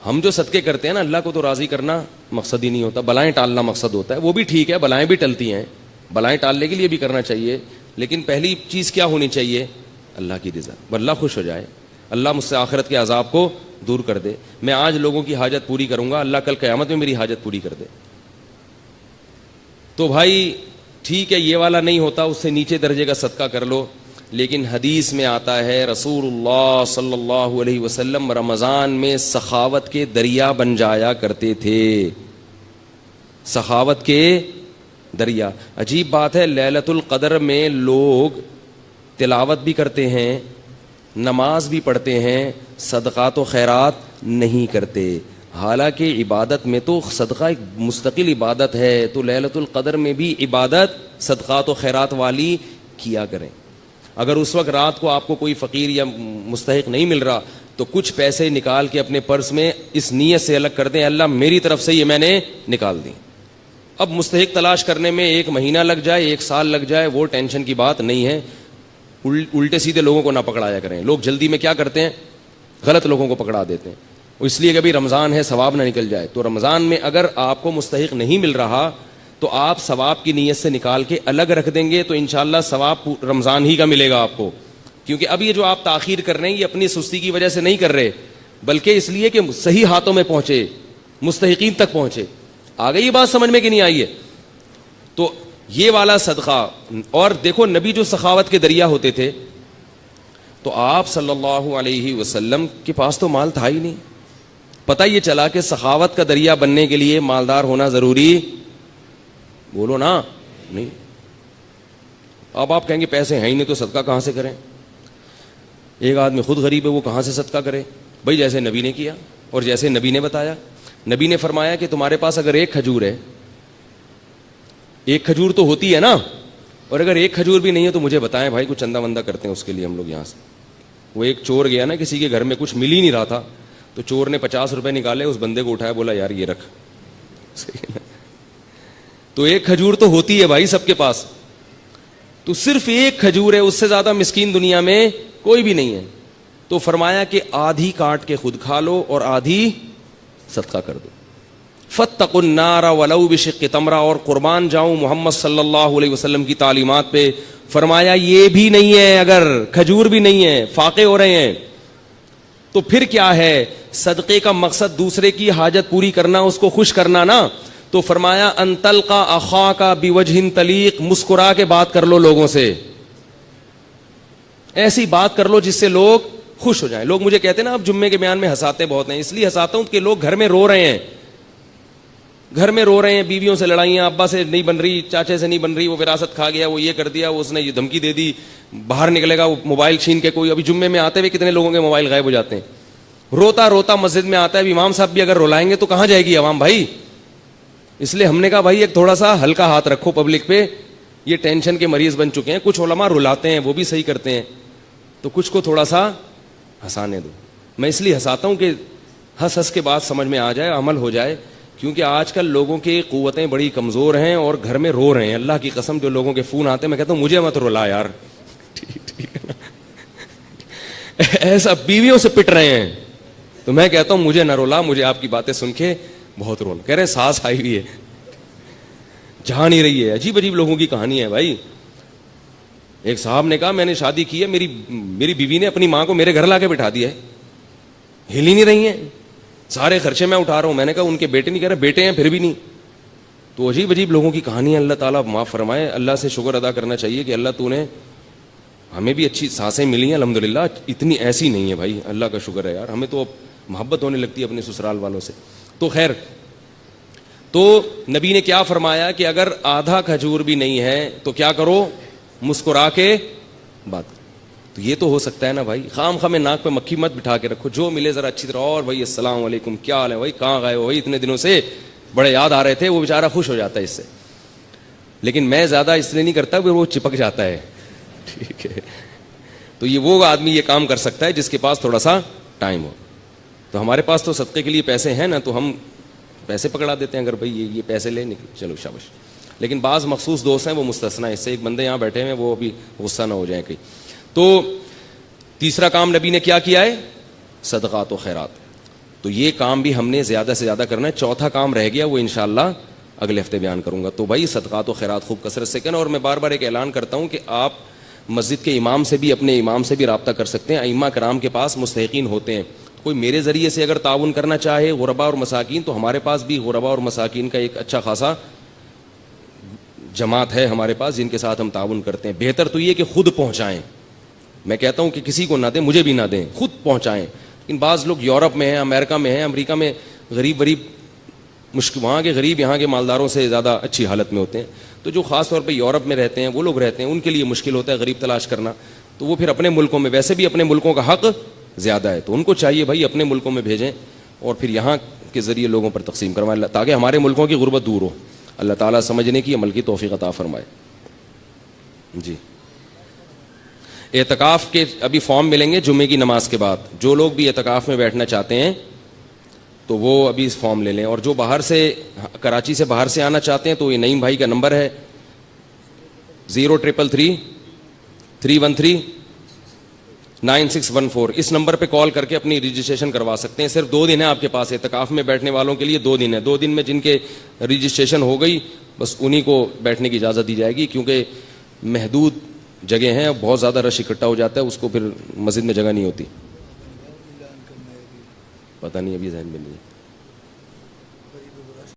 ہم جو صدقے کرتے ہیں نا, اللہ کو تو راضی کرنا مقصد ہی نہیں ہوتا, بلائیں ٹالنا مقصد ہوتا ہے. وہ بھی ٹھیک ہے, بلائیں بھی ٹلتی ہیں, بلائیں ٹالنے کے لیے بھی کرنا چاہیے, لیکن پہلی چیز کیا ہونی چاہیے؟ اللہ کی رضا, اللہ خوش ہو جائے, اللہ مجھ سے آخرت کے عذاب کو دور کر دے. میں آج لوگوں کی حاجت پوری کروں گا, اللہ کل قیامت میں میری حاجت پوری کر دے. تو بھائی ٹھیک ہے, یہ والا نہیں ہوتا, اس سے نیچے درجے کا صدقہ کر لو. لیکن حدیث میں آتا ہے رسول اللہ صلی اللہ علیہ وسلم رمضان میں سخاوت کے دریا بن جایا کرتے تھے, سخاوت کے دریا. عجیب بات ہے, لیلۃ القدر میں لوگ تلاوت بھی کرتے ہیں, نماز بھی پڑھتے ہیں, صدقات و خیرات نہیں کرتے. حالانکہ عبادت میں تو صدقہ ایک مستقل عبادت ہے, تو لیلۃ القدر میں بھی عبادت صدقات و خیرات والی کیا کریں. اگر اس وقت رات کو آپ کو کوئی فقیر یا مستحق نہیں مل رہا تو کچھ پیسے نکال کے اپنے پرس میں اس نیت سے الگ کر دیں, اللہ میری طرف سے یہ میں نے نکال دی. اب مستحق تلاش کرنے میں 1 مہینہ لگ جائے, 1 سال لگ جائے, وہ ٹینشن کی بات نہیں ہے. الٹے سیدھے لوگوں کو نہ پکڑایا کریں. لوگ جلدی میں کیا کرتے ہیں, غلط لوگوں کو پکڑا دیتے ہیں, اس لیے کہ بھی رمضان ہے ثواب نہ نکل جائے. تو رمضان میں اگر آپ کو مستحق نہیں مل رہا تو آپ ثواب کی نیت سے نکال کے الگ رکھ دیں گے, تو انشاءاللہ ثواب رمضان ہی کا ملے گا آپ کو. کیونکہ اب یہ جو آپ تاخیر کر رہے ہیں یہ اپنی سستی کی وجہ سے نہیں کر رہے, بلکہ اس لیے کہ صحیح ہاتھوں میں پہنچے, مستحقین تک پہنچے. آ گئی یہ بات سمجھ میں کہ نہیں آئی ہے؟ تو یہ والا صدقہ. اور دیکھو نبی جو سخاوت کے دریا ہوتے تھے, تو آپ صلی اللہ علیہ وسلم کے پاس تو مال تھا ہی نہیں. پتہ یہ چلا کہ سخاوت کا دریا بننے کے لیے مالدار ہونا ضروری, بولو نا, نہیں. اب آپ کہیں گے پیسے ہیں ہی نہیں تو صدقہ کہاں سے کریں؟ ایک آدمی خود غریب ہے, وہ کہاں سے صدقہ کرے؟ بھائی جیسے نبی نے کیا اور جیسے نبی نے بتایا. نبی نے فرمایا کہ تمہارے پاس اگر 1 کھجور ہے, 1 کھجور تو ہوتی ہے نا, اور اگر 1 کھجور بھی نہیں ہے تو مجھے بتائیں بھائی, کچھ چندہ وندہ کرتے ہیں اس کے لیے ہم لوگ یہاں سے. وہ ایک چور گیا نا کسی کے گھر میں, کچھ مل ہی نہیں رہا تھا, تو چور نے 50 روپے نکالے, اس بندے کو اٹھایا, بولا یار یہ رکھ. تو 1 کھجور تو ہوتی ہے بھائی سب کے پاس, تو صرف 1 کھجور ہے, اس سے زیادہ مسکین دنیا میں کوئی بھی نہیں ہے. تو فرمایا کہ آدھی کاٹ کے خود کھا لو اور آدھی صدقہ کر دو. فاتقوا النار ولو بشق تمرہ. اور قربان جاؤں محمد صلی اللہ علیہ وسلم کی تعلیمات پہ. فرمایا یہ بھی نہیں ہے, اگر کھجور بھی نہیں ہے, فاقے ہو رہے ہیں, تو پھر کیا ہے؟ صدقے کا مقصد دوسرے کی حاجت پوری کرنا, اس کو خوش کرنا نا. تو فرمایا ان تلقى اخاك بوجه طلیق, مسکرا کے بات کر لو لوگوں سے, ایسی بات کر لو جس سے لوگ خوش ہو جائیں. لوگ مجھے کہتے ہیں نا اب جمعے کے بیان میں ہنساتے بہت ہیں, اس لیے ہنساتا ہوں کہ لوگ گھر میں رو رہے ہیں, گھر میں رو رہے ہیں, بیویوں سے لڑائیاں, ابا سے نہیں بن رہی, چاچے سے نہیں بن رہی, وہ وراثت کھا گیا, وہ یہ کر دیا, وہ اس نے یہ دھمکی دے دی, باہر نکلے گا وہ موبائل چھین کے. کوئی ابھی جمعے میں آتے ہوئے کتنے لوگوں کے موبائل غائب ہو جاتے ہیں, روتا روتا مسجد میں آتا ہے. امام صاحب بھی اگر رولائیں گے تو کہاں جائے گی عوام بھائی؟ اس لیے ہم نے کہا بھائی ایک تھوڑا سا ہلکا ہاتھ رکھو پبلک پہ, یہ ٹینشن کے مریض بن چکے ہیں. کچھ علماء رلاتے ہیں, وہ بھی صحیح کرتے ہیں, تو کچھ کو تھوڑا سا ہنسانے دو. میں اس لیے ہنساتا ہوں کہ ہنس ہنس کے بعد سمجھ میں آ جائے, عمل ہو جائے. کیونکہ آج کل لوگوں کی قوتیں بڑی کمزور ہیں اور گھر میں رو رہے ہیں. اللہ کی قسم جو لوگوں کے فون آتے ہیں میں کہتا ہوں مجھے مت رلا یار, ٹھیک ہے نا, ایسا بیویوں سے پٹ رہے ہیں, تو میں کہتا ہوں مجھے نہ رولا, مجھے آپ کی باتیں سن کے بہت رونا. کہہ رہے ہیں سانس آئی ہوئی ہے, جہاں نہیں رہی ہے. عجیب عجیب لوگوں کی کہانی ہے بھائی. ایک صاحب نے کہا میں نے شادی کی ہے, میری بیوی نے اپنی ماں کو میرے گھر لا کے بٹھا دیا ہے, ہل ہی نہیں رہی ہیں, سارے خرچے میں اٹھا رہا ہوں. میں نے کہا ان کے بیٹے نہیں, کہہ رہے بیٹے ہیں پھر بھی نہیں. تو عجیب عجیب لوگوں کی کہانیاں اللہ تعالیٰ معاف فرمائے. اللہ سے شکر ادا کرنا چاہیے کہ اللہ تو نے ہمیں بھی اچھی سانسیں ملی ہیں الحمدللہ. اتنی ایسی نہیں ہے بھائی, اللہ کا شکر ہے یار. ہمیں تو محبت ہونے لگتی ہے اپنے سسرال والوں سے. تو خیر, تو نبی نے کیا فرمایا کہ اگر آدھا کھجور بھی نہیں ہے تو کیا کرو, مسکرا کے بات کرو. تو یہ تو ہو سکتا ہے نا بھائی, خام خام ناک پہ مکھی مت بٹھا کے رکھو, جو ملے ذرا اچھی طرح, اور بھائی السلام علیکم, کیا حال ہے بھائی, کہاں گئے ہو بھائی, اتنے دنوں سے بڑے یاد آ رہے تھے. وہ بیچارہ خوش ہو جاتا ہے اس سے. لیکن میں زیادہ اس لیے نہیں کرتا کہ وہ چپک جاتا ہے, ٹھیک ہے. تو یہ وہ آدمی یہ کام کر سکتا ہے جس کے پاس تھوڑا سا ٹائم ہو. تو ہمارے پاس تو صدقے کے لیے پیسے ہیں نا, تو ہم پیسے پکڑا دیتے ہیں, اگر بھائی یہ پیسے لے نکل, چلو شاباش. لیکن بعض مخصوص دوست ہیں وہ مستثنا ہیں اس سے. ایک بندے یہاں بیٹھے ہیں, وہ ابھی غصہ نہ ہو جائیں کہیں. تو تیسرا کام نبی نے کیا کیا ہے, صدقات و خیرات. تو یہ کام بھی ہم نے زیادہ سے زیادہ کرنا ہے. چوتھا کام رہ گیا, وہ انشاءاللہ اگلے ہفتے بیان کروں گا. تو بھائی صدقات و خیرات خوب کثرت سے کرنا. اور میں بار بار ایک اعلان کرتا ہوں کہ آپ مسجد کے امام سے بھی, اپنے امام سے بھی رابطہ کر سکتے ہیں. ائمہ کرام کے پاس مستحقین ہوتے ہیں. کوئی میرے ذریعے سے اگر تعاون کرنا چاہے غربا اور مساکین, تو ہمارے پاس بھی غربا اور مساکین کا ایک اچھا خاصا جماعت ہے ہمارے پاس, جن کے ساتھ ہم تعاون کرتے ہیں. بہتر تو یہ کہ خود پہنچائیں. میں کہتا ہوں کہ کسی کو نہ دیں, مجھے بھی نہ دیں, خود پہنچائیں. لیکن بعض لوگ یورپ میں ہیں, امریکہ میں ہیں, امریکہ میں غریب مشکل, وہاں کے غریب یہاں کے مالداروں سے زیادہ اچھی حالت میں ہوتے ہیں. تو جو خاص طور پہ یورپ میں رہتے ہیں وہ لوگ رہتے ہیں, ان کے لیے مشکل ہوتا ہے غریب تلاش کرنا. تو وہ پھر اپنے ملکوں میں, ویسے بھی اپنے ملکوں کا حق زیادہ ہے, تو ان کو چاہیے بھائی اپنے ملکوں میں بھیجیں اور پھر یہاں کے ذریعے لوگوں پر تقسیم کروائیں, تاکہ ہمارے ملکوں کی غربت دور ہو. اللہ تعالیٰ سمجھنے کی, عمل کی توفیق عطا فرمائے. جی, اعتکاف کے ابھی فارم ملیں گے جمعے کی نماز کے بعد. جو لوگ بھی اعتکاف میں بیٹھنا چاہتے ہیں تو وہ ابھی اس فارم لے لیں. اور جو باہر سے, کراچی سے باہر سے آنا چاہتے ہیں, تو یہ نعیم بھائی کا نمبر ہے 03339614. اس نمبر پہ کال کر کے اپنی رجسٹریشن کروا سکتے ہیں. صرف 2 دن ہے آپ کے پاس اعتکاف میں بیٹھنے والوں کے لیے, 2 دن ہے. 2 دن میں جن کے رجسٹریشن ہو گئی بس انہی کو بیٹھنے کی اجازت دی جائے گی, کیونکہ محدود جگہ ہیں, بہت زیادہ رش اکٹھا ہو جاتا ہے, اس کو پھر مسجد میں جگہ نہیں ہوتی. پتہ نہیں, ابھی ذہن میں نہیں ہے.